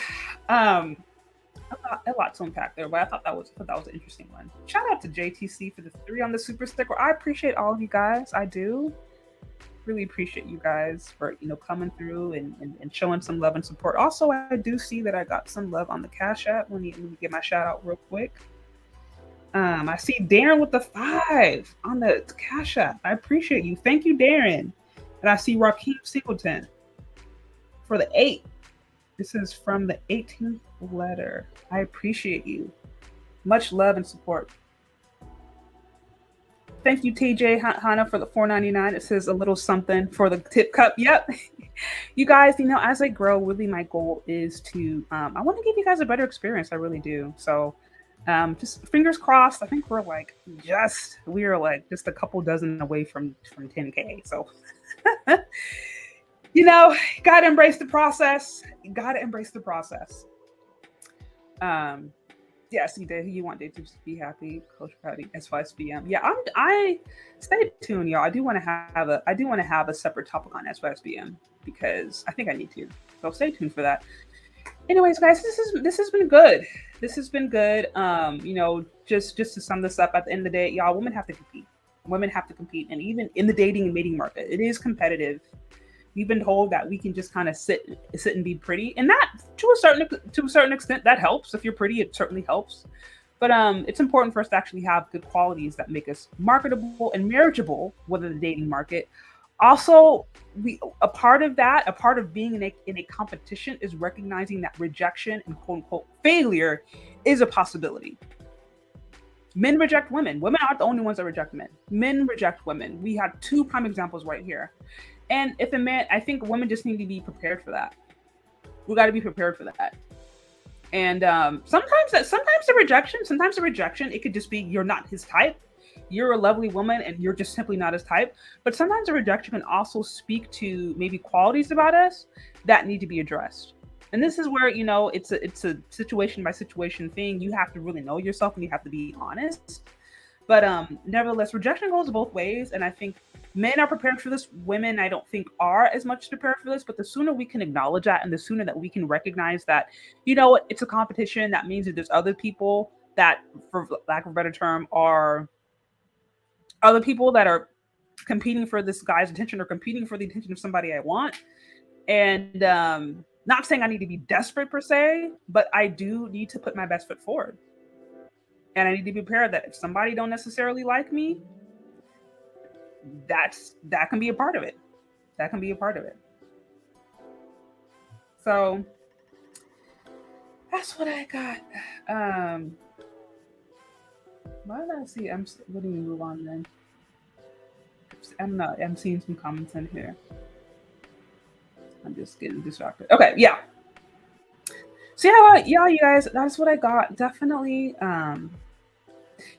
a lot to unpack there, but I thought that was an interesting one. Shout out to JTC for the 3 on the super sticker. I appreciate all of you guys. I do really appreciate you guys for coming through and showing some love and support. Also, I do see that I got some love on the Cash App. Let me get my shout out real quick. I see Darren with the 5 on the Cash App. I appreciate you. Thank you, Darren. And I see Rakeem Singleton for the 8. This is from the 18th letter. I appreciate you. Much love and support. Thank you, TJ Hana, for the $4.99. It says a little something for the tip cup. Yep. You guys, as I grow, really my goal is to, I want to give you guys a better experience. I really do. So just fingers crossed. I think we're just a couple dozen away from 10K. So, gotta embrace the process. Yeah, see, you want Dave to be happy, Coach Patty, SYSBM. Yeah, I stay tuned, y'all. I do want to have a separate topic on SYSBM because I think I need to. So stay tuned for that. Anyways, guys, this has been good. This has been good. Just to sum this up, at the end of the day, y'all, women have to compete. Women have to compete, and even in the dating and mating market, it is competitive. We've been told that we can just kind of sit and be pretty, and that to a certain extent that helps. If you're pretty, it certainly helps. But it's important for us to actually have good qualities that make us marketable and marriageable within the dating market. Also, a part of being in a competition is recognizing that rejection and quote unquote failure is a possibility. Men reject women. Women aren't the only ones that reject men. Men reject women. We have 2 prime examples right here. And if a man, I think women just need to be prepared for that. We got to be prepared for that. And sometimes the rejection, it could just be you're not his type. You're a lovely woman and you're just simply not his type. But sometimes the rejection can also speak to maybe qualities about us that need to be addressed. And this is where, it's a situation by situation thing. You have to really know yourself and you have to be honest. But nevertheless, rejection goes both ways. And I think men are prepared for this. Women, I don't think, are as much prepared for this. But the sooner we can acknowledge that and the sooner that we can recognize that, it's a competition, that means that there's other people that, for lack of a better term, are other people that are competing for this guy's attention or competing for the attention of somebody I want. And not saying I need to be desperate per se, but I do need to put my best foot forward. And I need to be prepared that if somebody don't necessarily like me, that can be a part of it. That can be a part of it. So that's what I got. Why did I see? What do you move on then? I'm seeing some comments in here. I'm just getting distracted. Okay, yeah. So yeah, you guys, that's what I got. Definitely.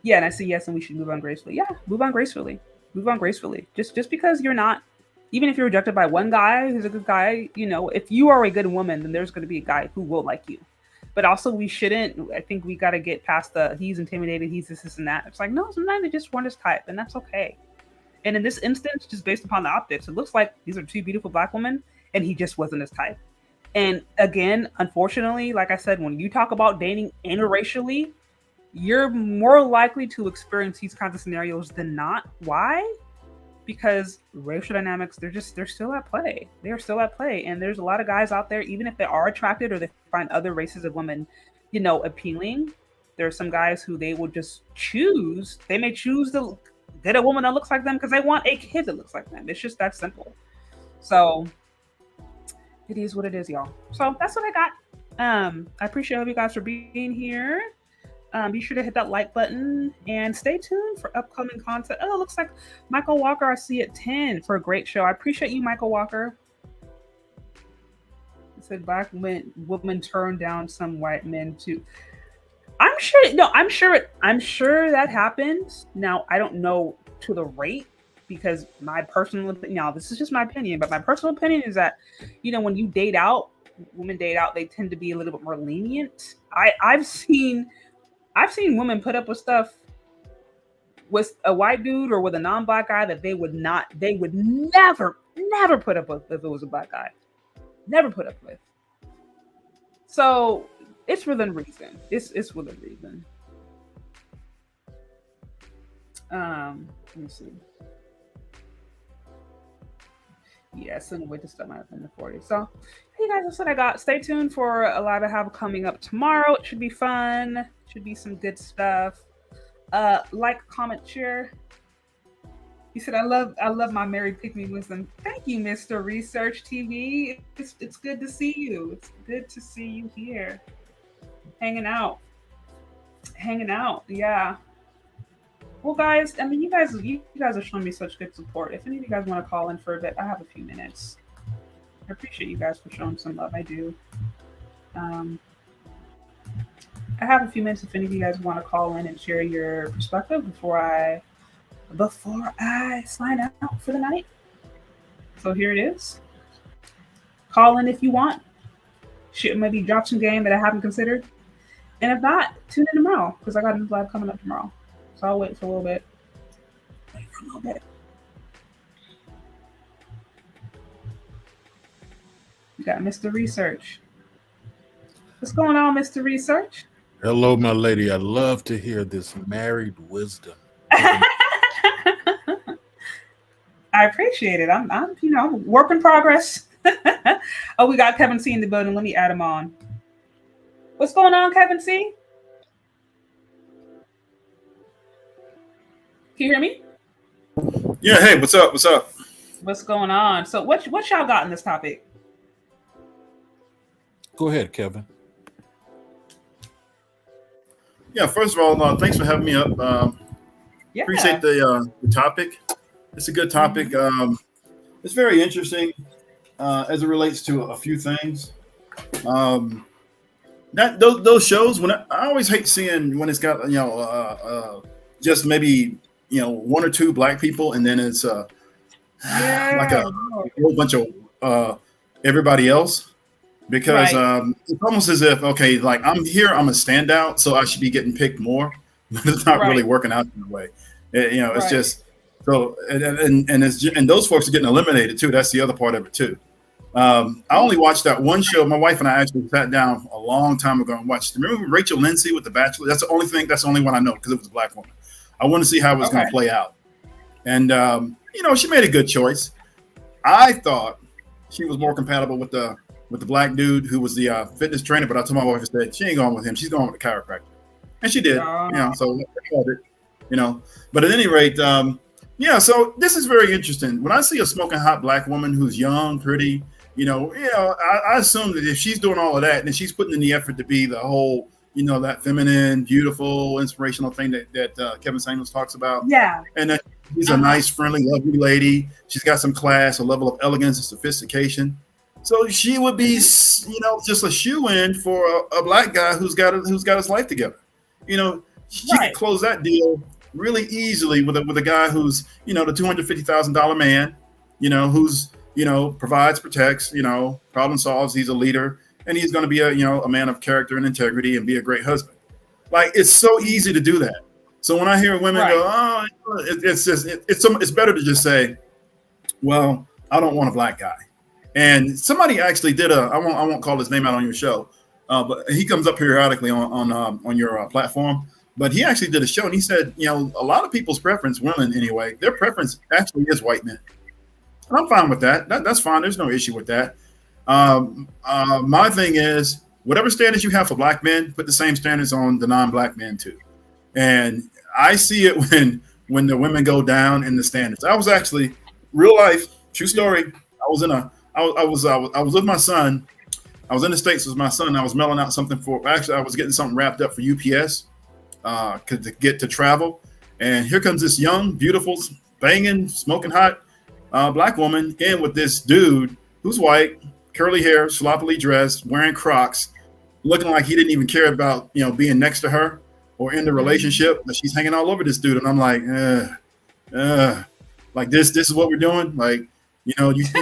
Yeah, and I see yes, and we should move on gracefully. Yeah, move on gracefully. Move on gracefully. Just because you're not, even if you're rejected by one guy who's a good guy, if you are a good woman, then there's going to be a guy who will like you. But also we shouldn't, I think we got to get past he's intimidated, he's this and that. It's like, no, sometimes they just weren't his type, and that's okay. And in this instance, just based upon the optics, it looks like these are 2 beautiful black women, and he just wasn't his type. And again, unfortunately, like I said, when you talk about dating interracially, you're more likely to experience these kinds of scenarios than not. Why? Because racial dynamics, they're still at play. They're still at play. And there's a lot of guys out there, even if they are attracted or they find other races of women, appealing, there are some guys who they will just choose. They may choose to get a woman that looks like them because they want a kid that looks like them. It's just that simple. So It is what it is, y'all. So that's what I got. I appreciate all of you guys for being here. Be sure to hit that like button and stay tuned for upcoming content. Oh, it looks like Michael Walker I see at 10 for a great show. I appreciate you, Michael Walker. He said black woman turned down some white men too. I'm sure that happens. Now, I don't know to the rate, because my personal opinion, now this is just my opinion, but my personal opinion is that, when you date out, women date out, they tend to be a little bit more lenient. I've seen women put up with stuff with a white dude or with a non-black guy that they would never put up with if it was a black guy. Never put up with. So it's within reason. It's within reason. Let me see. Yeah, send away to stuff might have been the 40. So, hey guys, that's what I got. Stay tuned for a lot I have coming up tomorrow. It should be fun. Should be some good stuff. Like, comment, share. He said, I love my married pick-me wisdom. Thank you, Mr. Research TV. It's good to see you. It's good to see you here. Hanging out. Yeah. Well, guys, I mean, you guys are showing me such good support. If any of you guys want to call in for a bit, I have a few minutes. I appreciate you guys for showing some love. I do. I have a few minutes if any of you guys want to call in and share your perspective before I sign out for the night. So here it is. Call in if you want. Maybe drop some game that I haven't considered. And if not, tune in tomorrow, because I got a new live coming up tomorrow. So I'll wait for a little bit. We got Mr. Research. What's going on, Mr. Research? Hello, my lady. I love to hear this married wisdom. I appreciate it. I'm work in progress. Oh, we got Kevin C in the building. Let me add him on. What's going on, Kevin C? Can you hear me? Yeah. Hey, what's up? What's going on? So what y'all got in this topic? Go ahead, Kevin. Yeah. First of all, thanks for having me up. Yeah. Appreciate the topic. It's a good topic. It's very interesting as it relates to a few things. Those shows, when I always hate seeing when it's got just maybe one or two black people, and then it's like a whole bunch of everybody else, because it's almost as if, okay, like I'm here, I'm a standout, so I should be getting picked more, but it's not really working out in a way. It's just so, and those folks are getting eliminated too. That's the other part of it too. I only watched that one show. My wife and I actually sat down a long time ago and watched. Remember Rachel Lindsay with The Bachelor? That's the only thing. That's the only one I know, because it was a black woman. I want to see how it was going to play out. And, she made a good choice. I thought she was more compatible with the black dude who was the fitness trainer, but I told my wife, I said, she ain't going with him. She's going with the chiropractor. And she did, so I called it, But at any rate, so this is very interesting. When I see a smoking hot black woman who's young, pretty, I assume that if she's doing all of that, then she's putting in the effort to be the whole, that feminine, beautiful, inspirational thing that Kevin Samuels talks about. Yeah. And that she's a nice, friendly, lovely lady. She's got some class, a level of elegance and sophistication. So she would be, just a shoe-in for a black guy who's got his life together. She could close that deal really easily with a guy who's, the $250,000 man, who's, provides, protects, problem solves. He's a leader, and he's going to be a man of character and integrity and be a great husband. Like, it's so easy to do that. So when I hear women go, oh, it's better to just say, well, I don't want a black guy. And somebody actually did I won't call his name out on your show, but he comes up periodically on your platform. But he actually did a show, and he said, a lot of people's preference, women anyway, their preference actually is white men. And I'm fine with that. That's fine. There's no issue with that. My thing is, whatever standards you have for black men, put the same standards on the non-black men too. And I see it when the women go down in the standards. I was actually, real life, true story, I was in I was with my son. I was in the States with my son. I was mailing out something for. Actually, I was getting something wrapped up for UPS to get to travel. And here comes this young, beautiful, banging, smoking hot black woman in with this dude who's white, curly hair, sloppily dressed, wearing Crocs, looking like he didn't even care about being next to her or in the relationship. But she's hanging all over this dude, and I'm like, like this is what we're doing. Like, you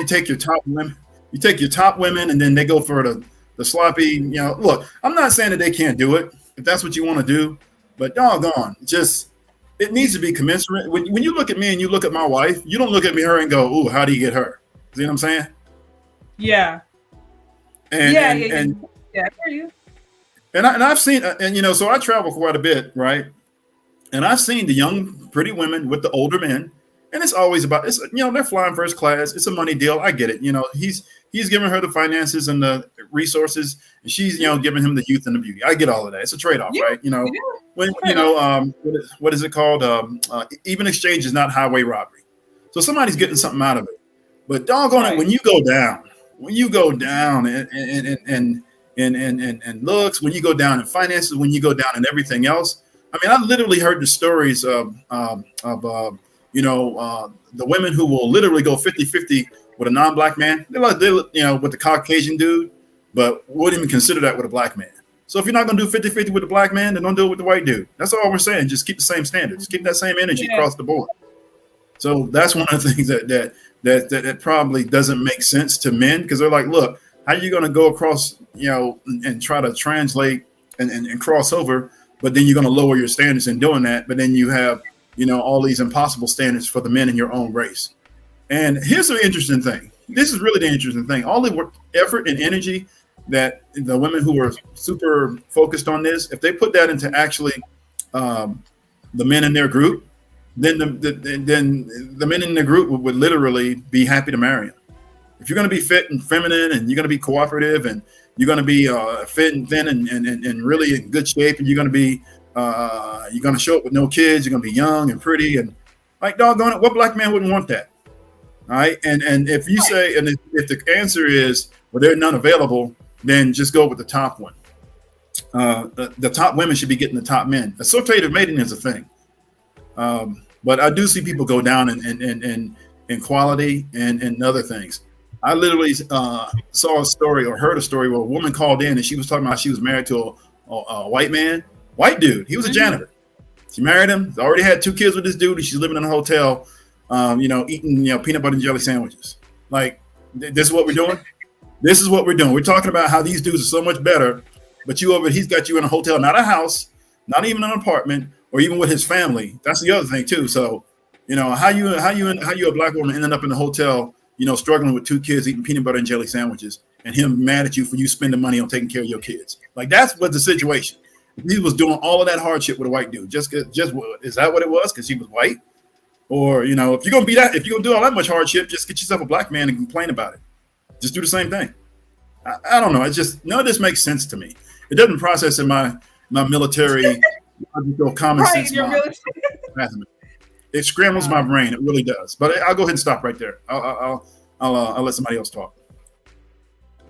take your top women, and then they go for the sloppy. Look, I'm not saying that they can't do it if that's what you want to do, but doggone, it needs to be commensurate. When you look at me and you look at my wife, you don't look at her and go, "Ooh, how do you get her?" See what I'm saying? Yeah. And yeah, I hear you. And I've seen, so I travel quite a bit, right? And I've seen the young, pretty women with the older men, and it's always about they're flying first class. It's a money deal. I get it. He's giving her the finances and the resources, and she's giving him the youth and the beauty. I get all of that. It's a trade off, right? When what is it called? Even exchange is not highway robbery. So somebody's getting something out of it. But doggone it, when you go down and looks, when you go down in finances, when you go down in everything else. I mean, I literally heard the stories of the women who will literally go 50-50 with a non-black man. They're with the Caucasian dude, but wouldn't even consider that with a black man. So if you're not going to do 50-50 with the black man, then don't do it with the white dude. That's all we're saying. Just keep the same standards. Keep that same energy across the board. So that's one of the things that probably doesn't make sense to men, because they're like, look, how are you going to go across, and try to translate and cross over, but then you're going to lower your standards in doing that. But then you have, all these impossible standards for the men in your own race. And here's the interesting thing. This is really the interesting thing. All the work, effort and energy that the women who are super focused on this, if they put that into actually the men in their group, then the men in the group would literally be happy to marry him. If you're going to be fit and feminine, and you're going to be cooperative, and you're going to be fit and thin and really in good shape, and you're going to be you're going to show up with no kids, you're going to be young and pretty, and like, doggone it, what black man wouldn't want that? All right. And if you say, and if the answer is, well, there are none available, then just go with the top one. The top women should be getting the top men. Associative mating is a thing. But I do see people go down in quality and other things. I literally saw a story or heard a story where a woman called in and she was talking about she was married to a white man, white dude. He was a janitor. She married him, already had 2 kids with this dude, and she's living in a hotel, eating peanut butter and jelly sandwiches. Like, this is what we're doing. This is what we're doing. We're talking about how these dudes are so much better, but he's got you in a hotel, not a house, not even an apartment, or even with his family. That's the other thing too. So, how you a black woman ending up in a hotel, struggling with 2 kids eating peanut butter and jelly sandwiches, and him mad at you for you spending money on taking care of your kids. Like, that's what the situation. He was doing all of that hardship with a white dude. Just is that what it was? Because he was white? Or, if you're gonna if you're gonna do all that much hardship, just get yourself a black man and complain about it. Just do the same thing. I don't know. It's just, none of this makes sense to me. It doesn't process in my military common sense mind. It scrambles my brain. It really does. But I'll go ahead and stop right there. I'll let somebody else talk.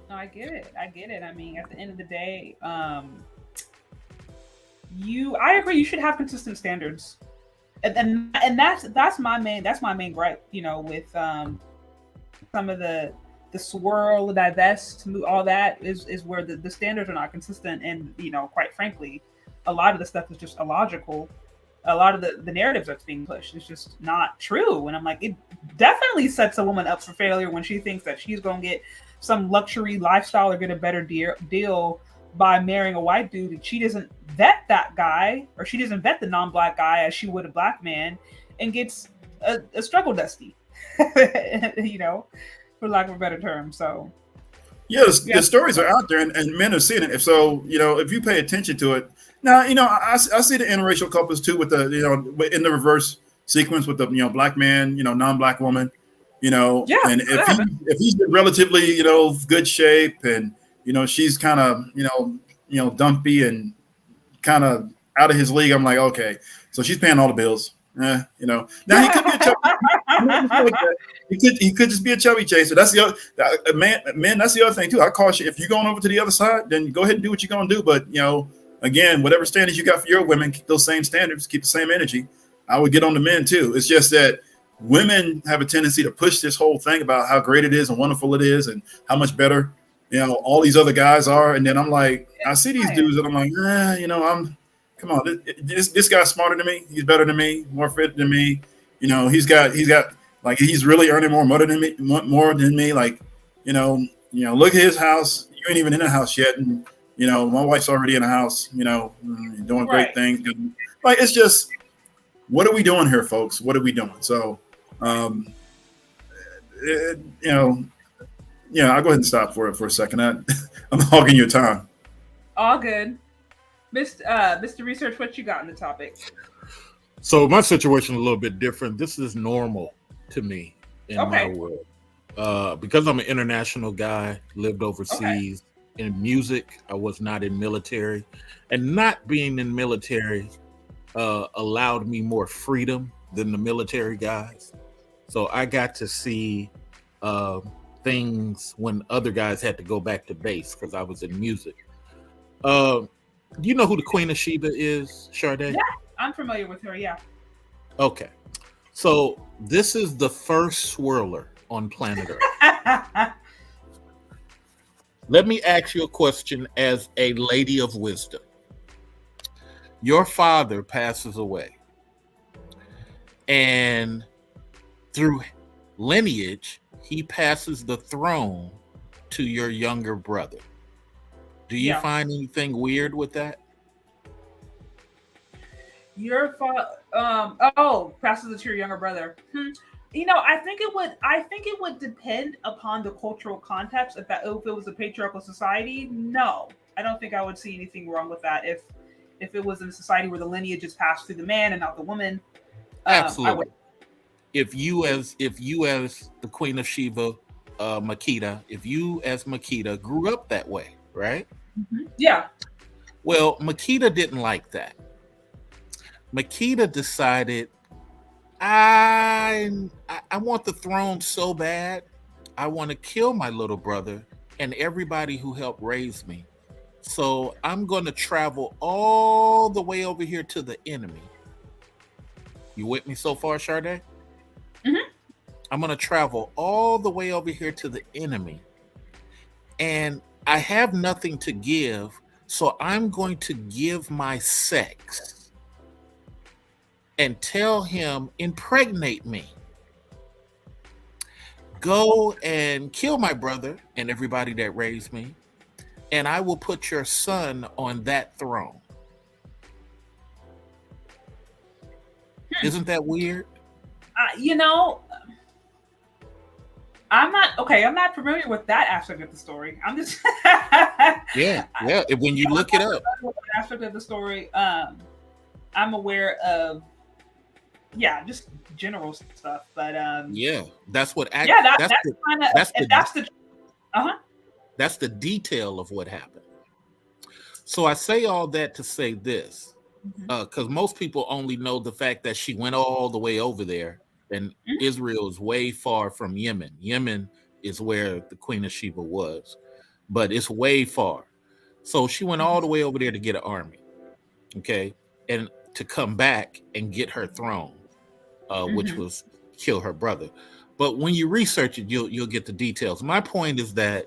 No, I get it. I mean, at the end of the day, I agree. You should have consistent standards, and that's my main gripe. With some of the swirl, the divest, all that is where the standards are not consistent, and quite frankly, a lot of the stuff is just illogical. A lot of the narratives that's being pushed is just not true, and I'm like, it definitely sets a woman up for failure when she thinks that she's gonna get some luxury lifestyle or get a better deal by marrying a white dude, and she doesn't vet that guy, or she doesn't vet the non-black guy as she would a black man, and gets a struggle dusty, for lack of a better term. So the stories are out there, and men are seeing it. If you pay attention to it now, I see the interracial couples too, with the in the reverse sequence with the black man, non-black woman, and if he's in relatively good shape, and she's kind of dumpy and kind of out of his league, I'm like, okay, so she's paying all the bills. Now he could be a tough Like that. He could just be a chubby chaser. That's the other man. That's the other thing too. I caution if you're going over to the other side, then go ahead and do what you're gonna do. But again, whatever standards you got for your women, keep those same standards, keep the same energy. I would get on the men too. It's just that women have a tendency to push this whole thing about how great it is and wonderful it is and how much better all these other guys are. And then I'm like, I see these dudes and I'm like, come on, this guy's smarter than me. He's better than me, more fit than me. He's got like he's really earning more money than me. Like, look at his house. You ain't even in the house yet, and my wife's already in the house. Doing great things. Like it's just, what are we doing here, folks? What are we doing? So, I'll go ahead and stop for a second. I'm hogging your time. All good. Mr. Research, what you got on the topic? So my situation is a little bit different. This is normal to me in my world. Because I'm an international guy, lived overseas. In music, I was not in military. And not being in military allowed me more freedom than the military guys. So I got to see things when other guys had to go back to base because I was in music. Do you know who the Queen of Sheba is, Sade? Yeah, I'm familiar with her, yeah. Okay. So this is the first swirler on planet Earth. Let me ask you a question as a lady of wisdom. Your father passes away, and through lineage, he passes the throne to your younger brother. Do you find anything weird with that? Your father, passes it to your younger brother. I think it would depend upon the cultural context. If it was a patriarchal society, no, I don't think I would see anything wrong with that. If it was in a society where the lineage is passed through the man and not the woman, absolutely. If you as the Queen of Sheba, Makita, if you as Makita grew up that way, right? Mm-hmm. Yeah. Well, Makita didn't like that. Makita decided, I want the throne so bad. I want to kill my little brother and everybody who helped raise me. So I'm going to travel all the way over here to the enemy. You with me so far, Sade? Mm-hmm. I'm going to travel all the way over here to the enemy. And I have nothing to give, so I'm going to give my sex and tell him, impregnate me. Go and kill my brother and everybody that raised me, and I will put your son on that throne. Isn't that weird? I'm not familiar with that aspect of the story. I'm just yeah. When you look it up, aspect of the story, I'm aware of, just general stuff. But that's what. That's the detail of what happened. So I say all that to say this, because most people only know the fact that she went all the way over there. And Israel is way far from Yemen. Yemen is where the Queen of Sheba was, but it's way far. So she went all the way over there to get an army, okay, and to come back and get her throne, which was kill her brother. But when you research it, you'll get the details. My point is that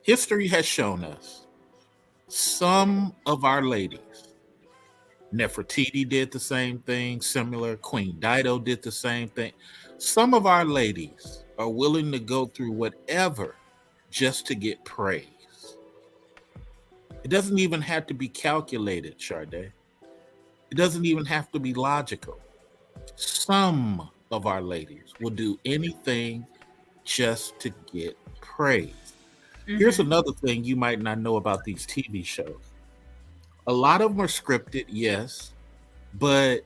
history has shown us some of our ladies. Nefertiti did the same thing, similar. Queen Dido did the same thing. Some of our ladies are willing to go through whatever just to get praise. It doesn't even have to be calculated, Sade. It doesn't even have to be logical. Some of our ladies will do anything just to get praise. Here's another thing you might not know about these TV shows. A lot of them are scripted, yes, but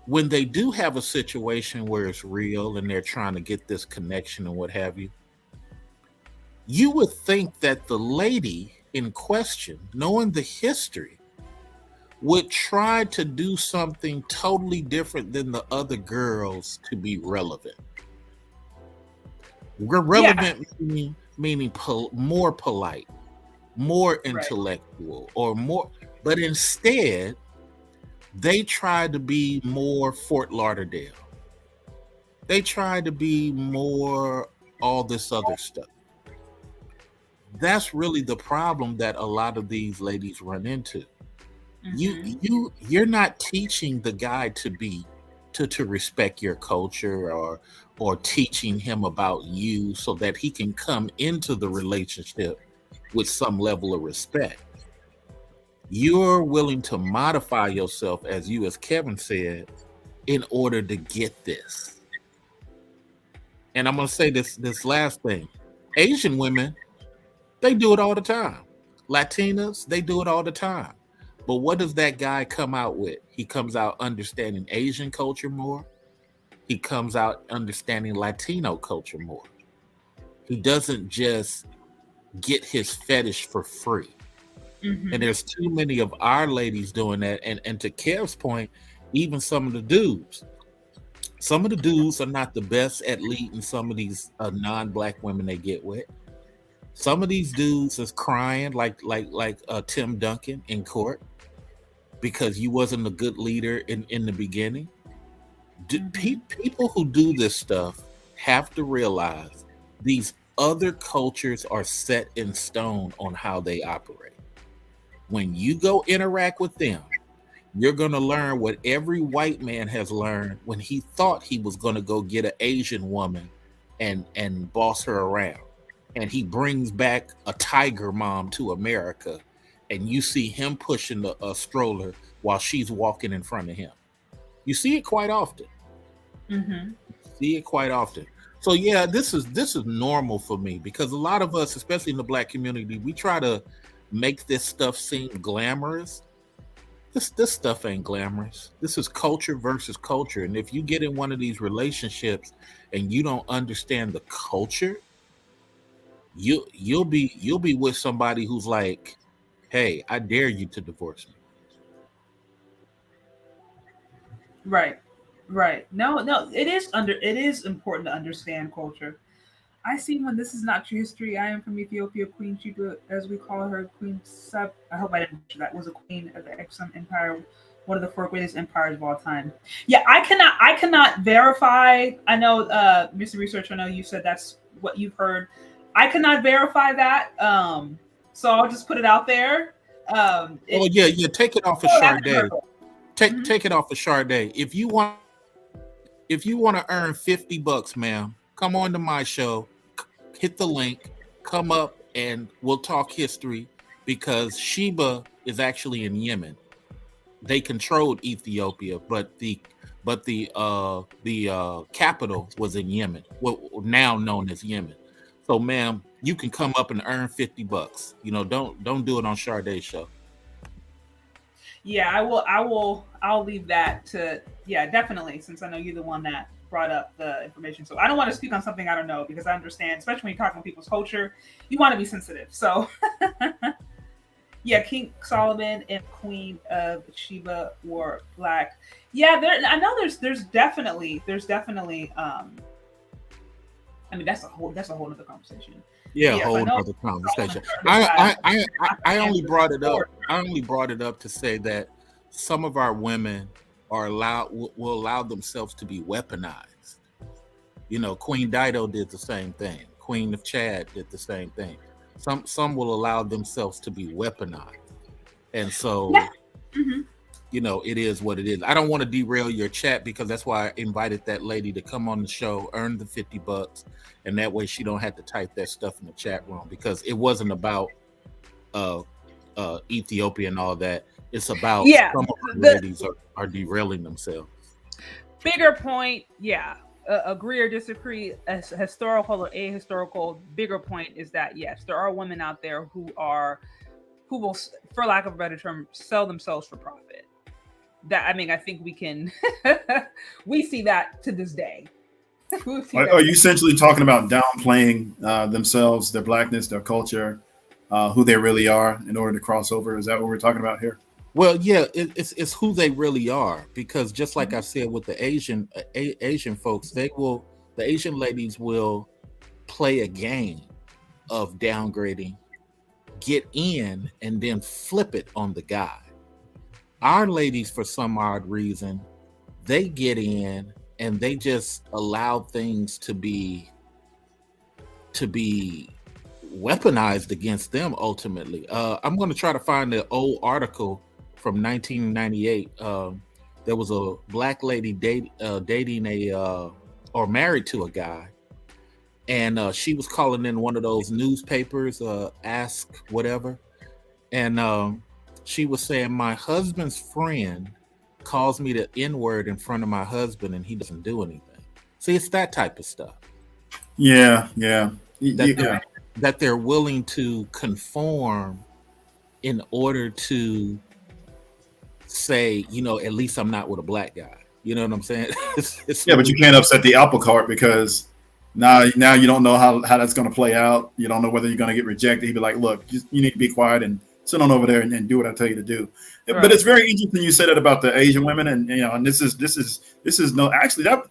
when they do have a situation where it's real and they're trying to get this connection and what have you, you would think that the lady in question, knowing the history, would try to do something totally different than the other girls to be relevant. Relevant meaning more polite, more intellectual, or more, but instead they try to be more Fort Lauderdale. They try to be more all this other stuff. That's really the problem that a lot of these ladies run into. You're not teaching the guy to respect your culture, or teaching him about you so that he can come into the relationship with some level of respect. You're willing to modify yourself, as Kevin said, in order to get this. And I'm going to say this last thing. Asian women, they do it all the time. Latinas, they do it all the time. But what does that guy come out with? He comes out understanding Asian culture more. He comes out understanding Latino culture more. He doesn't just get his fetish for free. And there's too many of our ladies doing that. And to Kev's point, even some of the dudes are not the best at leading some of these non-black women they get with. Some of these dudes is crying like Tim Duncan in court because you wasn't a good leader in the beginning. People who do this stuff have to realize these other cultures are set in stone on how they operate. When you go interact with them, you're going to learn what every white man has learned when he thought he was going to go get an Asian woman and boss her around. And he brings back a tiger mom to America, and you see him pushing a stroller while she's walking in front of him. You see it quite often. See it quite often. So yeah, this is normal for me, because a lot of us, especially in the black community, we try to make this stuff seem glamorous. This stuff ain't glamorous. This is culture versus culture. And if you get in one of these relationships and you don't understand the culture, you'll be with somebody who's like, hey, I dare you to divorce me. Right. No, it is important to understand culture. I see when this is not true history. I am from Ethiopia, Queen Sheba, as we call her, Queen Sub. I hope I didn't mention that, was a queen of the Exum Empire, one of the 4 greatest empires of all time. Yeah, I cannot verify. I know, Mr. Research, I know you said that's what you've heard. I cannot verify that. So I'll just put it out there. Yeah. Take it off of Sade. Take it off of Sade. If you want to earn $50, ma'am, come on to my show. Hit the link. Come up and we'll talk history, because Sheba is actually in Yemen. They controlled Ethiopia, but the capital was in Yemen, now known as Yemen. So, ma'am, you can come up and earn $50. Don't do it on Sade's show. Yeah, I'll leave that to, definitely, since I know you're the one that brought up the information. So I don't want to speak on something I don't know, because I understand, especially when you're talking about people's culture, you want to be sensitive. So yeah, King Solomon and Queen of Sheba were black. Yeah, I know there's definitely I mean, that's a whole other conversation. Yeah, a whole other conversation. I only brought it up. I only brought it up to say that some of our women will allow themselves to be weaponized. Queen Dido did the same thing. Queen of Chad did the same thing. Some will allow themselves to be weaponized, and so it is what it is. I don't want to derail your chat, because that's why I invited that lady to come on the show, earn the $50, and that way she don't have to type that stuff in the chat room, because it wasn't about Ethiopia and all that. It's about some of the ladies are derailing themselves. Bigger point, agree or disagree, as historical or ahistorical, bigger point is that yes, there are women out there who will, for lack of a better term, sell themselves for profit. That, I mean, I think we can we see that to this day. Are you essentially talking about downplaying themselves, their blackness, their culture, who they really are, in order to cross over? Is that what we're talking about here? Well, yeah, it's who they really are, because just like I said with the Asian folks, the Asian ladies will play a game of downgrading, get in, and then flip it on the guy. Our ladies, for some odd reason, they get in and they just allow things to be weaponized against them ultimately. I'm going to try to find the old article from 1998. There was a black lady dating or married to a guy, and she was calling in one of those newspapers, Ask Whatever, and she was saying, my husband's friend calls me the N-word in front of my husband and he doesn't do anything. See, it's that type of stuff. Yeah. That they're willing to conform in order to say, at least I'm not with a black guy. You know what I'm saying? Yeah, but you can't upset the apple cart, because now you don't know how that's going to play out. You don't know whether you're going to get rejected. He'd be like, look, you need to be quiet and sit on over there and do what I tell you to do. Right. But it's very interesting you said that about the Asian women, and this is no, actually that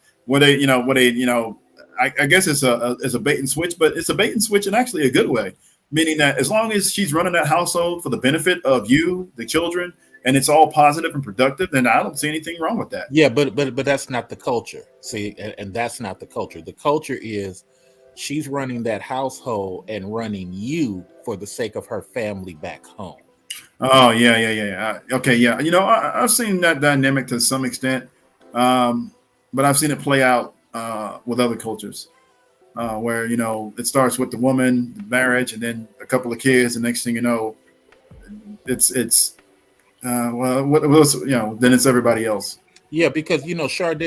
I guess it's a bait and switch, but it's a bait and switch in actually a good way, meaning that as long as she's running that household for the benefit of you, the children, and it's all positive and productive, then I don't see anything wrong with that. Yeah, but that's not the culture. See, and that's not the culture. The culture is she's running that household and running you for the sake of her family back home. Oh, yeah. Okay, yeah. I've seen that dynamic to some extent, but I've seen it play out with other cultures where, it starts with the woman, the marriage, and then a couple of kids. And next thing you know, it's then it's everybody else. Yeah, because, Sade,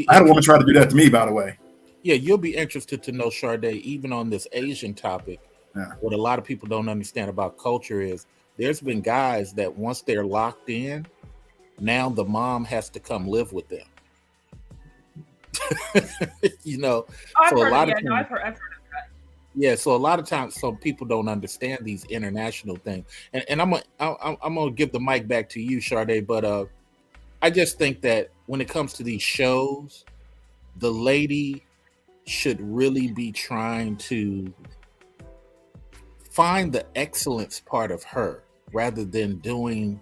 I had a woman try to do that to me, by the way. Yeah, you'll be interested to know, Sade, even on this Asian topic, what a lot of people don't understand about culture is there's been guys that once they're locked in, now the mom has to come live with them. I've heard of that. Yeah, so a lot of times, some people don't understand these international things, and I'm gonna give the mic back to you, Sade. But I just think that when it comes to these shows, the lady should really be trying to find the excellence part of her rather than doing,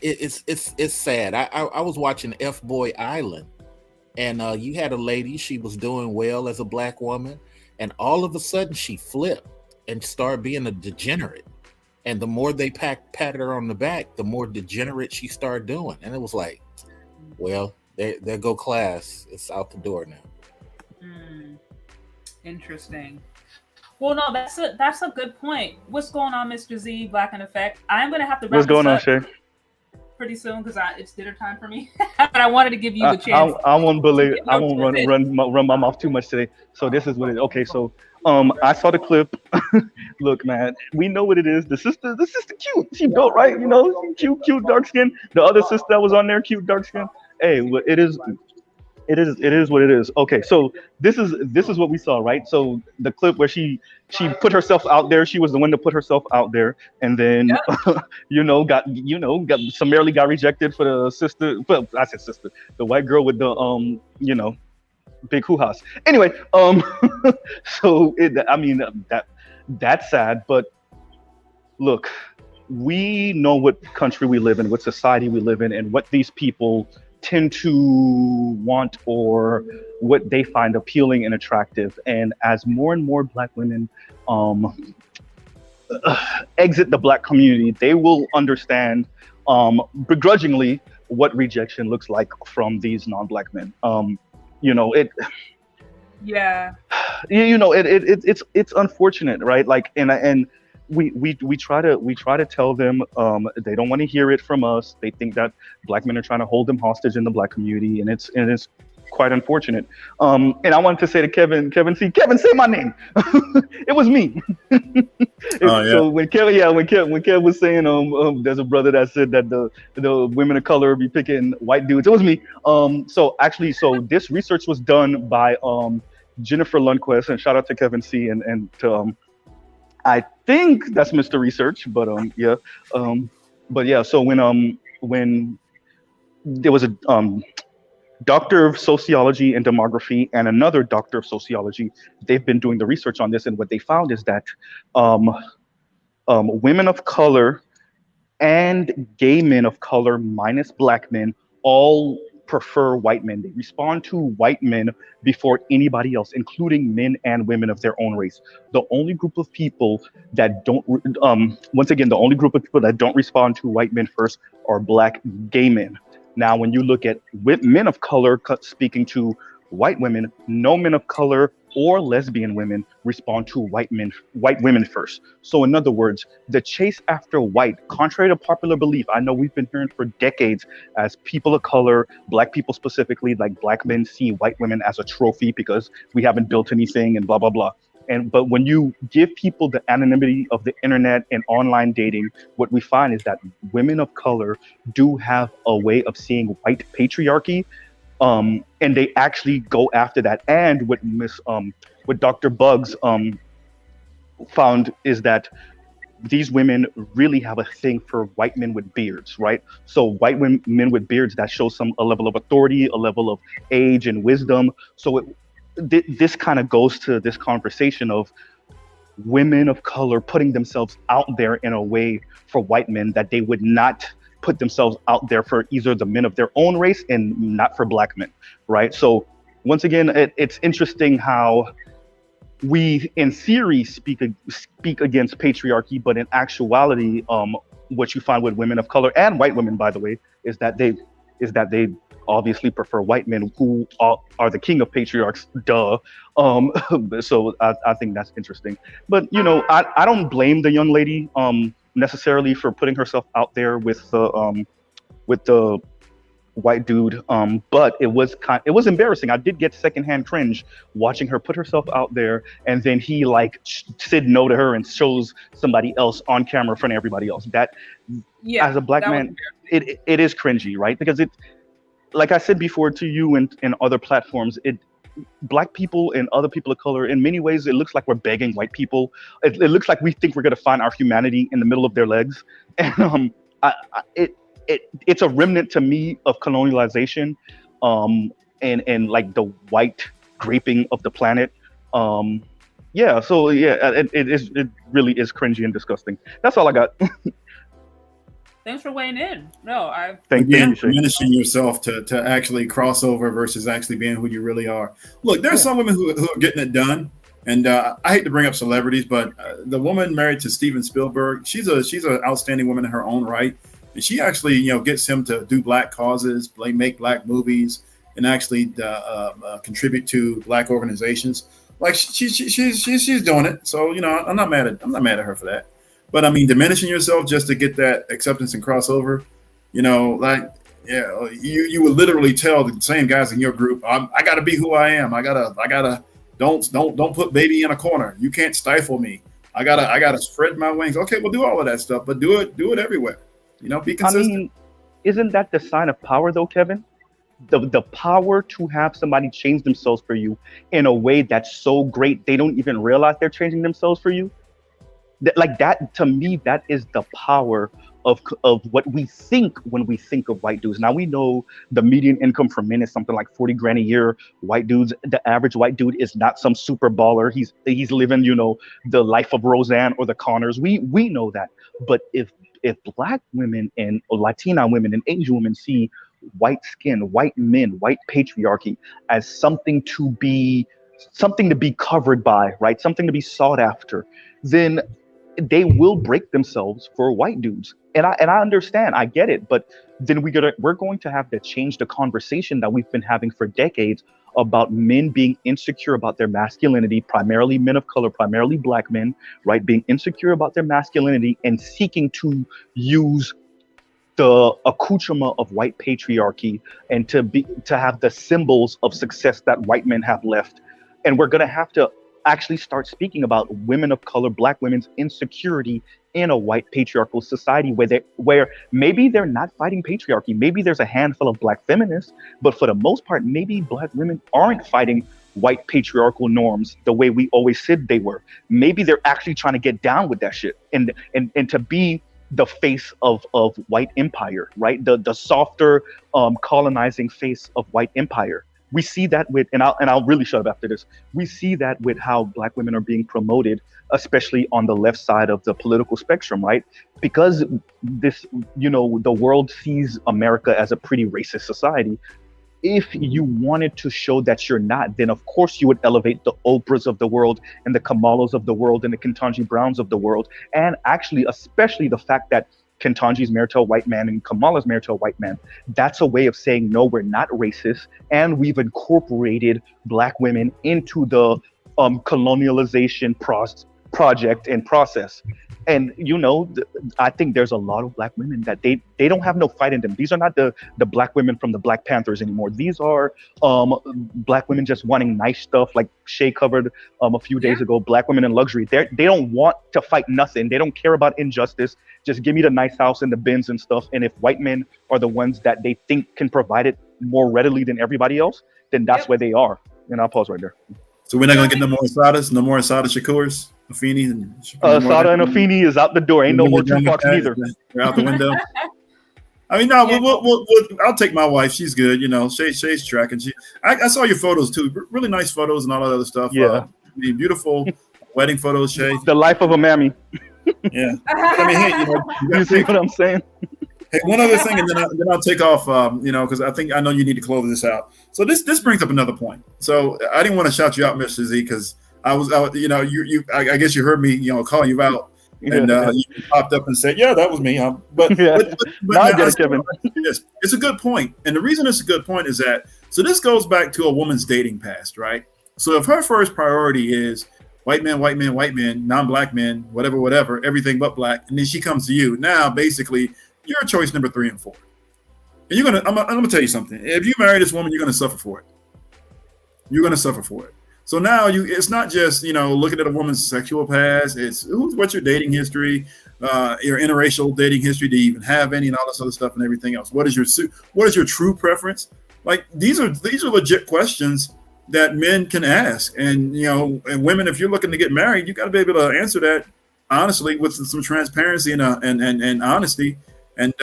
it's sad. I was watching F-Boy Island, and you had a lady, she was doing well as a black woman, and all of a sudden she flipped and started being a degenerate. And the more they patted her on the back, the more degenerate she started doing. And it was like, well, there go class. It's out the door now. Interesting. Well, no, that's a good point. What's going on, Mr. Z, Black in Effect? I'm going to have to wrap What's going on, this Shay? up pretty soon because it's dinner time for me. But I wanted to give you the chance. I won't run my mouth too much today. So this is what it is. Okay, so I saw the clip. Look, man, we know what it is. The sister cute. She built right, cute dark skin. The other sister that was on there, cute dark skin. Hey, well, it is what it is. Okay, so this is what we saw, right? So the clip where she put herself out there, she was the one to put herself out there, and then got summarily got rejected for the sister. Well, I said sister, the white girl with the big hoo-has. Anyway, so that's sad, but look, we know what country we live in, what society we live in, and what these people tend to want or what they find appealing and attractive. And as more and more Black women exit the Black community, they will understand begrudgingly what rejection looks like from these non-Black men. It's unfortunate, right? Like, and we try to tell them they don't want to hear it from us. They think that Black men are trying to hold them hostage in the Black community, and it's quite unfortunate. And I wanted to say to Kevin, say my name. It was me. So when Kev was saying there's a brother that said that the women of color be picking white dudes, it was me. So this research was done by Jennifer Lundquist, and shout out to Kevin C and to I think that's Mr. Research, but yeah, but yeah. So when there was a doctor of sociology and demography and another doctor of sociology, they've been doing the research on this, and what they found is that women of color and gay men of color minus black men all prefer white men. They respond to white men before anybody else, including men and women of their own race. The only group of people that don't, once again, the only group of people that don't respond to white men first are black gay men. Now, when you look at men of color speaking to white women, no men of color or lesbian women respond to white women first. So in other words, the chase after white, contrary to popular belief, I know we've been hearing for decades as people of color, black people specifically, like black men see white women as a trophy because we haven't built anything and blah, blah, blah. But when you give people the anonymity of the internet and online dating, what we find is that women of color do have a way of seeing white patriarchy, and they actually go after that. And what Dr. Bugs found is that these women really have a thing for white men with beards, right? So white men with beards, that shows a level of authority, a level of age and wisdom. So this kind of goes to this conversation of women of color putting themselves out there in a way for white men that they would not put themselves out there for either the men of their own race and not for black men, right? So once again, it's interesting how we in theory speak against patriarchy, but in actuality, what you find with women of color and white women, by the way, is that they obviously prefer white men who are the king of patriarchs, duh. So I think that's interesting. But, I don't blame the young lady necessarily for putting herself out there with the white dude. But it was embarrassing. I did get secondhand cringe watching her put herself out there, and then he said no to her and shows somebody else on camera in front of everybody else. That, as a black man, it is cringy, right? Because like I said before to you and other platforms, black people and other people of color, in many ways, it looks like we're begging white people. It looks like we think we're going to find our humanity in the middle of their legs. And it's a remnant to me of colonialization and like the white draping of the planet. It really is cringy and disgusting. That's all I got. Thanks for weighing in. No, thank you. Diminishing yourself to actually cross over versus actually being who you really are. Look, there's some women who are getting it done, and I hate to bring up celebrities, but the woman married to Steven Spielberg, she's an outstanding woman in her own right, and she actually gets him to do black causes, make black movies, and actually contribute to black organizations. Like she's doing it. So I'm not mad at her for that. But I mean, diminishing yourself just to get that acceptance and crossover, you would literally tell the same guys in your group, I gotta be who I am. I gotta don't put baby in a corner. You can't stifle me. I gotta spread my wings. Okay, we'll do all of that stuff, but do it everywhere. Be consistent. I mean, isn't that the sign of power though, Kevin? The power to have somebody change themselves for you in a way that's so great they don't even realize they're changing themselves for you. Like that, to me, that is the power of what we think when we think of white dudes. Now we know the median income for men is something like 40 grand a year. White dudes, the average white dude is not some super baller. He's living, the life of Roseanne or the Connors. We know that. But if black women and Latina women and Asian women see white skin, white men, white patriarchy as something to be covered by, right? Something to be sought after, then they will break themselves for white dudes. And I understand, I get it, but then we're going to have to change the conversation that we've been having for decades about men being insecure about their masculinity, primarily men of color, primarily black men, right? Being insecure about their masculinity and seeking to use the accoutrement of white patriarchy and to have the symbols of success that white men have left. And we're going to have to actually start speaking about women of color, black women's insecurity in a white patriarchal society where maybe they're not fighting patriarchy. Maybe there's a handful of black feminists, but for the most part, maybe black women aren't fighting white patriarchal norms the way we always said they were. Maybe they're actually trying to get down with that shit and to be the face of white empire, right? The softer colonizing face of white empire. We see that with, and I'll really shut up after this. We see that with how Black women are being promoted, especially on the left side of the political spectrum, right? Because this, the world sees America as a pretty racist society. If you wanted to show that you're not, then of course you would elevate the Oprahs of the world and the Kamalas of the world and the Ketanji Browns of the world. And actually, especially the fact that Ketanji's married to a white man and Kamala's married to a white man, that's a way of saying, no, we're not racist. And we've incorporated Black women into the colonialization project and process. And, I think there's a lot of Black women that they don't have no fight in them. These are not the Black women from the Black Panthers anymore. These are Black women just wanting nice stuff, like Shay covered a few days ago, Black women in luxury. They don't want to fight nothing. They don't care about injustice. Just give me the nice house and the Benz and stuff. And if white men are the ones that they think can provide it more readily than everybody else, then that's where they are. And I'll pause right there. So we're not going to get no more Asadas, no more Asada Shakurs, Afeni, and Asada and Afeni is out the door. Ain't no more Tupac either. They're out the window. I mean, no, I'll take my wife. She's good. Shay's tracking. I saw your photos too. Really nice photos and all that other stuff. Yeah. Beautiful wedding photos, Shay. The life of a mammy. Yeah. I mean, hey, you see what I'm saying? Hey, one other thing, and then I'll take off. Because I know you need to close this out. So this brings up another point. So I didn't want to shout you out, Mr. Z, because I guess you heard me, call you out, and you popped up and said, "Yeah, that was me." But I get it, Kevin. It's a good point, and the reason it's a good point is that this goes back to a woman's dating past, right? So if her first priority is white men, non-Black men, whatever, everything but Black, and then she comes to you, now basically you're choice number 3 and 4. And I'm gonna tell you something. If you marry this woman, you're gonna suffer for it. You're gonna suffer for it. So now it's not just, looking at a woman's sexual past. It's what's your dating history, your interracial dating history. Do you even have any, and all this other stuff and everything else? What is your true preference? Like these are legit questions that men can ask, and and women, if you're looking to get married, you got to be able to answer that honestly with some transparency and honesty. And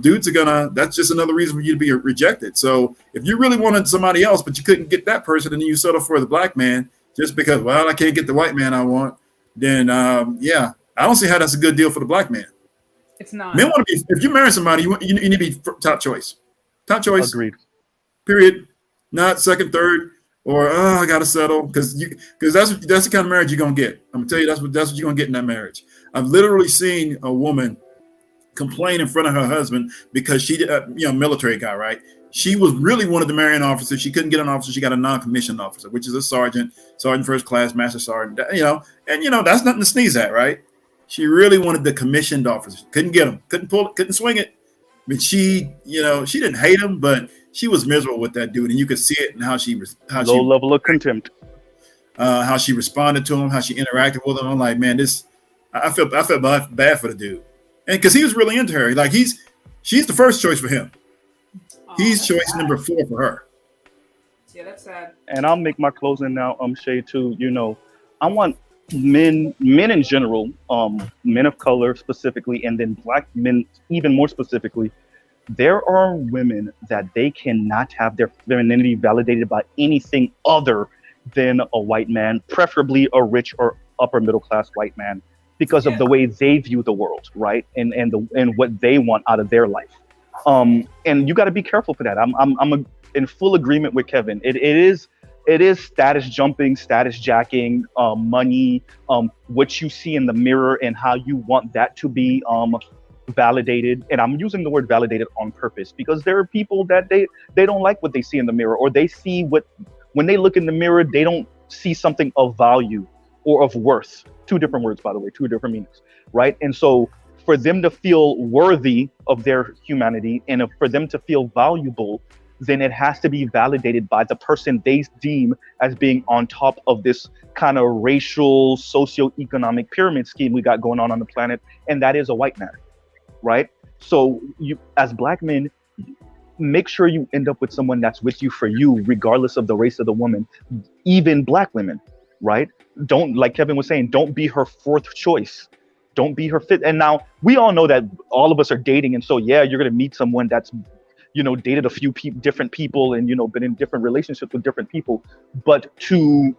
dudes are that's just another reason for you to be rejected. So if you really wanted somebody else, but you couldn't get that person, and then you settle for the Black man just because, well, I can't get the white man I want, then I don't see how that's a good deal for the Black man. It's not. Men want to be, if you marry somebody, you need to be top choice. Top choice. Agreed. Period. Not second, third, or I gotta settle because that's the kind of marriage you're gonna get. I'm gonna tell you that's what you're gonna get in that marriage. I've literally seen a woman complain in front of her husband because she military guy, right? She really wanted to marry an officer. She couldn't get an officer. She got a non-commissioned officer, which is a sergeant first class, master sergeant, and that's nothing to sneeze at, right? She really wanted the commissioned officer. Couldn't get him, couldn't pull it, couldn't swing it. But she didn't hate him, but she was miserable with that dude, and you could see it in how she low level of contempt, how she responded to him, how she interacted with him. I'm like, man, I felt bad for the dude. And because he was really into her, like she's the first choice for him. He's choice number 4 for her. Yeah, that's sad. And I'll make my closing now, Shay, too. I want men in general, men of color specifically, and then Black men even more specifically. There are women that they cannot have their femininity validated by anything other than a white man, preferably a rich or upper middle class white man, because of the way they view the world, right? And what they want out of their life. And you got to be careful for that. I'm in full agreement with Kevin. It is status jumping, status jacking, money, what you see in the mirror and how you want that to be validated. And I'm using the word validated on purpose because there are people that they don't like what they see in the mirror, or they see when they look in the mirror, they don't see something of value or of worth. 2 different words, by the way, 2 different meanings, right? And so for them to feel worthy of their humanity and for them to feel valuable, then it has to be validated by the person they deem as being on top of this kind of racial, socioeconomic pyramid scheme we got going on the planet, and that is a white man, right? So you, as Black men, make sure you end up with someone that's with you for you, regardless of the race of the woman, even Black women, right? Don't, like Kevin was saying, don't be her fourth choice. Don't be her fifth. And now we all know that all of us are dating. And so, yeah, you're going to meet someone that's, you know, dated a few different people and, you know, been in different relationships with different people. But to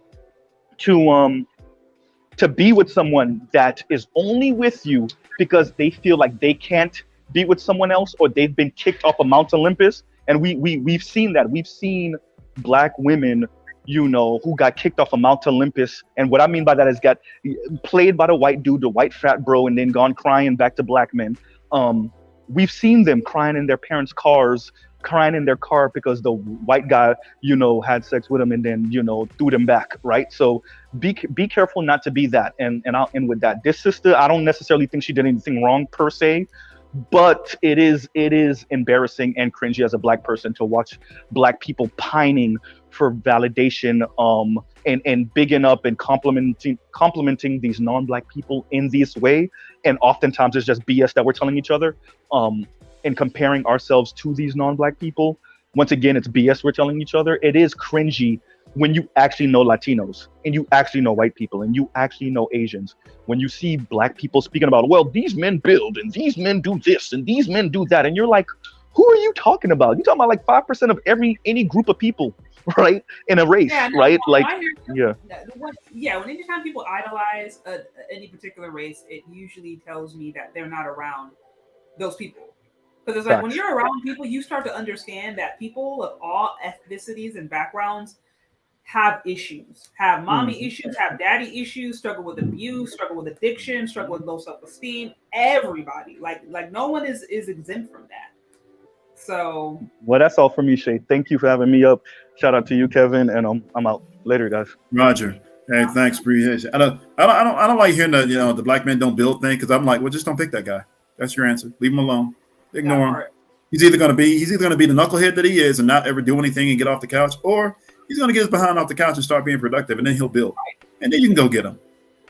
be with someone that is only with you because they feel like they can't be with someone else, or they've been kicked off of Mount Olympus. And we've seen that. We've seen Black women, you know, who got kicked off of Mount Olympus. And what I mean by that is got played by the white dude, the white frat bro, and then gone crying back to Black men. We've seen them crying in their parents' cars, crying in their car because the white guy, you know, had sex with them and then, you know, threw them back, right? So be careful not to be that. And I'll end with that. This sister, I don't necessarily think she did anything wrong per se, but it is embarrassing and cringy as a Black person to watch Black people pining for validation, and bigging up and complimenting these non-Black people in this way. And oftentimes it's just BS that we're telling each other, and comparing ourselves to these non-Black people. Once again, it's BS we're telling each other. It is cringy when you actually know Latinos, and you actually know white people, and you actually know Asians. When you see Black people speaking about, well, these men build, and these men do this, and these men do that, and you're like, who are you talking about? You're talking about like 5% of any group of people, right? In a race, right? Like, yeah. When anytime people idolize any particular race, it usually tells me that they're not around those people. Because it's like when you're around people, you start to understand that people of all ethnicities and backgrounds have issues, have mommy issues, have daddy issues, struggle with abuse, struggle with addiction, struggle with low self-esteem. Everybody, like no one is exempt from that. So, well, that's all for me, Shay. Thank you for having me up. Shout out to you, Kevin, and I'm out later, guys. Roger. Hey, thanks, appreciate it. I don't like hearing the, you know, the Black men don't build thing, because I'm like, well, just don't pick that guy. That's your answer. Leave him alone. Ignore him. He's either gonna be the knucklehead that he is and not ever do anything and get off the couch, or he's gonna get his behind off the couch and start being productive, and then he'll build, and then you can go get him.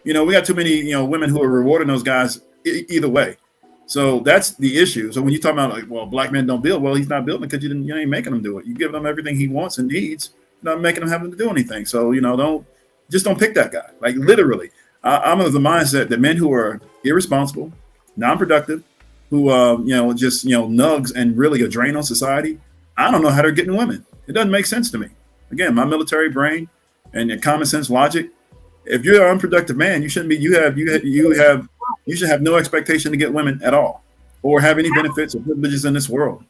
You know, we got too many, you know, women who are rewarding those guys either way. So that's the issue. So when you talk about like, well, Black men don't build, well, he's not building because you ain't making him do it. You give him everything he wants and needs, you're not making him have to do anything. So, you know, don't pick that guy. Like literally, I'm of the mindset that men who are irresponsible, non-productive, who just nugs and really a drain on society, I don't know how they're getting women. It doesn't make sense to me. Again, my military brain and common sense logic. If you're an unproductive man, you shouldn't be. You should have no expectation to get women at all, or have any benefits or privileges in this world.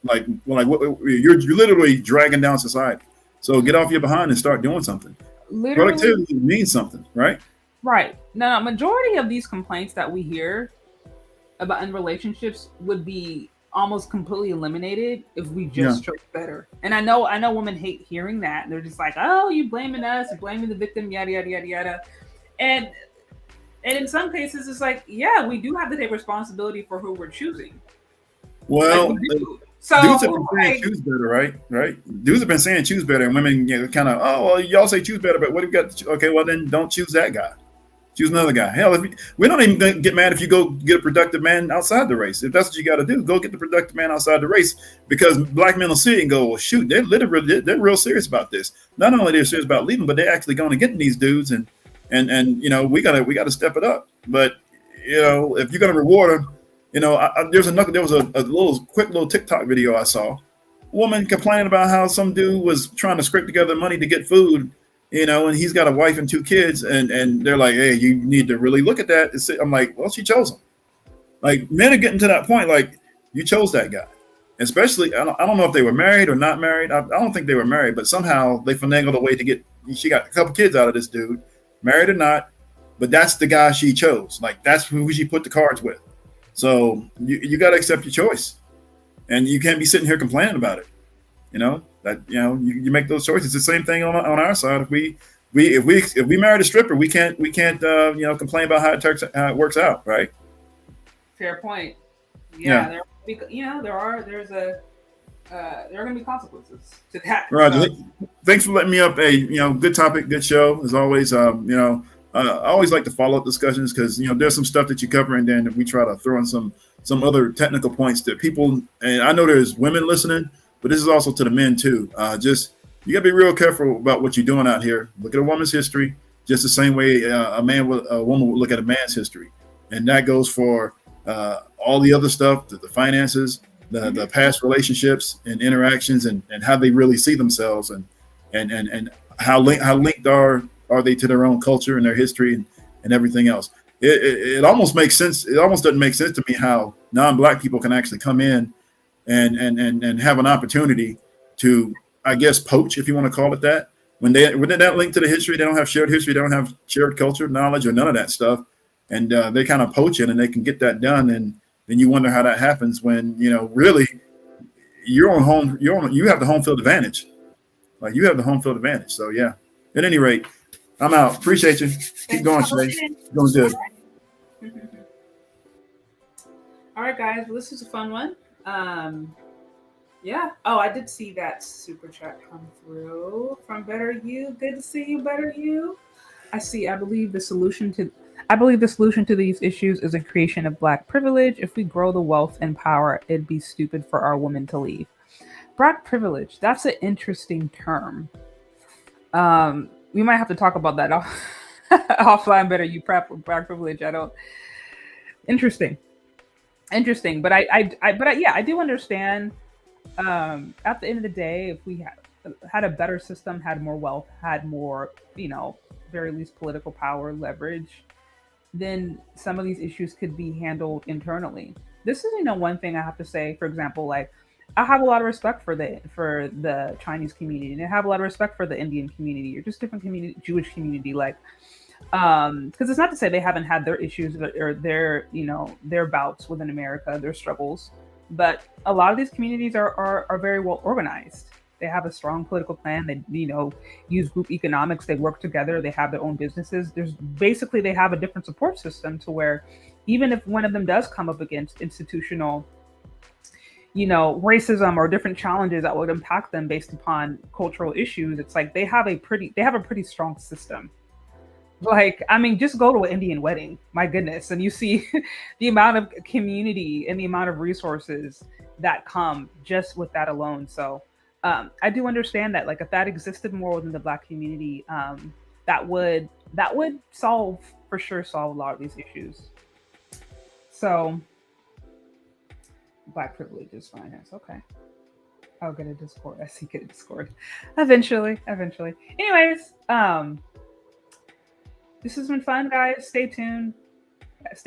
You're literally dragging down society. So get off your behind and start doing something. Literally, productivity means something, right? Right. Now, majority of these complaints that we hear about in relationships would be almost completely eliminated if we just chose better. And I know women hate hearing that. They're just like, oh, you blaming us, you're blaming the victim, yada yada yada yada. And in some cases, it's like, yeah, we do have to take responsibility for who we're choosing. Well, so dudes have been saying choose better, right? Dudes have been saying choose better, and women kind of, oh, well, y'all say choose better, but what have you got? Okay, well then don't choose that guy. Choose another guy. Hell, we don't even get mad if you go get a productive man outside the race. If that's what you got to do, go get the productive man outside the race, because Black men will see it and go, well, shoot, they're real serious about this. Not only they're serious about leaving, but they're actually going to get these dudes, and we gotta step it up. But if you're gonna reward them, there was a quick little TikTok video I saw. A woman complaining about how some dude was trying to scrape together money to get food. And he's got a wife and 2 kids, and they're like, hey, you need to really look at that. I'm like, well, she chose him. Like, men are getting to that point, like, you chose that guy. Especially, I don't know if they were married or not married. I don't think they were married, but somehow they finagled a way to she got a couple kids out of this dude, married or not, but that's the guy she chose. Like, that's who she put the cards with. So you got to accept your choice, and you can't be sitting here complaining about it. You make those choices. It's the same thing on our side. If we married a stripper, we can't complain about how it works out, right? Fair point. Yeah. There are going to be consequences to that. Right. So. Thanks for letting me up. Hey, good topic, good show as always. I always like to follow up discussions because there's some stuff that you cover, and then we try to throw in some other technical points that people. And I know there's women listening but this is also to the men too. Just you gotta be real careful about what you're doing out here. Look at a woman's history, just the same way a woman would look at a man's history, and that goes for all the other stuff, the finances, the past relationships and interactions, and how they really see themselves, and how linked are they to their own culture and their history and everything else. It almost makes sense. It almost doesn't make sense to me how non-Black people can actually come in and have an opportunity to, I guess, poach, if you want to call it that. When they're not linked to the history, they don't have shared history, they don't have shared culture, knowledge, or none of that stuff. And they kind of poach it, and they can get that done. And then you wonder how that happens when, really you have the home field advantage. Like, you have the home field advantage. So yeah. At any rate, I'm out. Appreciate you. Keep going, Shay. Doing good. All right, guys. Well, this is a fun one. Yeah. Oh, I did see that super chat come through from Better You. Good to see you, Better You. I believe the solution to these issues is a creation of Black privilege. If we grow the wealth and power, it'd be stupid for our women to leave. Black privilege. That's an interesting term. We might have to talk about that offline. Better You. Black privilege. Interesting. But I do understand. At the end of the day, if we had a better system, had more wealth, had more, very least political power, leverage, then some of these issues could be handled internally. This is, one thing I have to say. For example, like, I have a lot of respect for the Chinese community, and I have a lot of respect for the Indian community, or just different community, Jewish community, like, because it's not to say they haven't had their issues or their bouts within America, their struggles, but a lot of these communities are very well organized. They have a strong political plan. They use group economics. They work together. They have their own businesses. They have a different support system to where even if one of them does come up against institutional racism or different challenges that would impact them based upon cultural issues, it's like they have a pretty strong system. Like, I mean, just go to an Indian wedding, my goodness, and you see the amount of community and the amount of resources that come just with that alone. So I do understand that, like, if that existed more within the Black community, that would solve a lot of these issues. So Black privilege is finance. Okay. I'll get a Discord. I see get a Discord. Eventually. Anyways, this has been fun, guys. Stay tuned. It's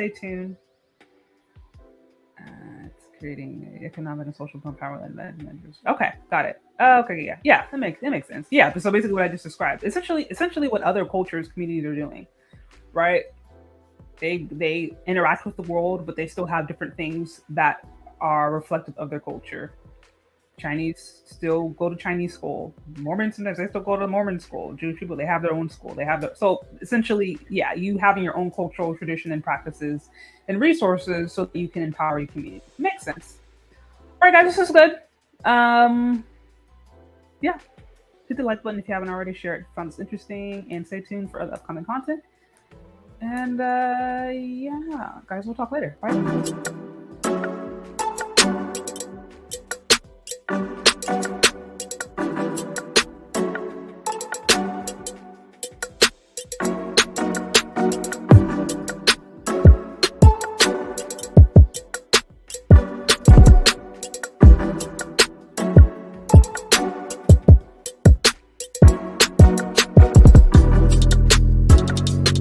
creating economic and social empowerment measures. Okay, got it. Okay, yeah, that makes sense. Yeah, so basically what I just described, essentially what other cultures, communities are doing, right? They interact with the world, but they still have different things that are reflective of their culture. Chinese still go to Chinese school. Mormons, sometimes they still go to Mormon school. Jewish people, they have their own school. So essentially, yeah, you having your own cultural tradition and practices and resources so that you can empower your community. Makes sense. All right, guys, this is good. Yeah, hit the like button if you haven't already. Share it if you found this interesting, and stay tuned for other upcoming content. And yeah, guys, we'll talk later. Bye.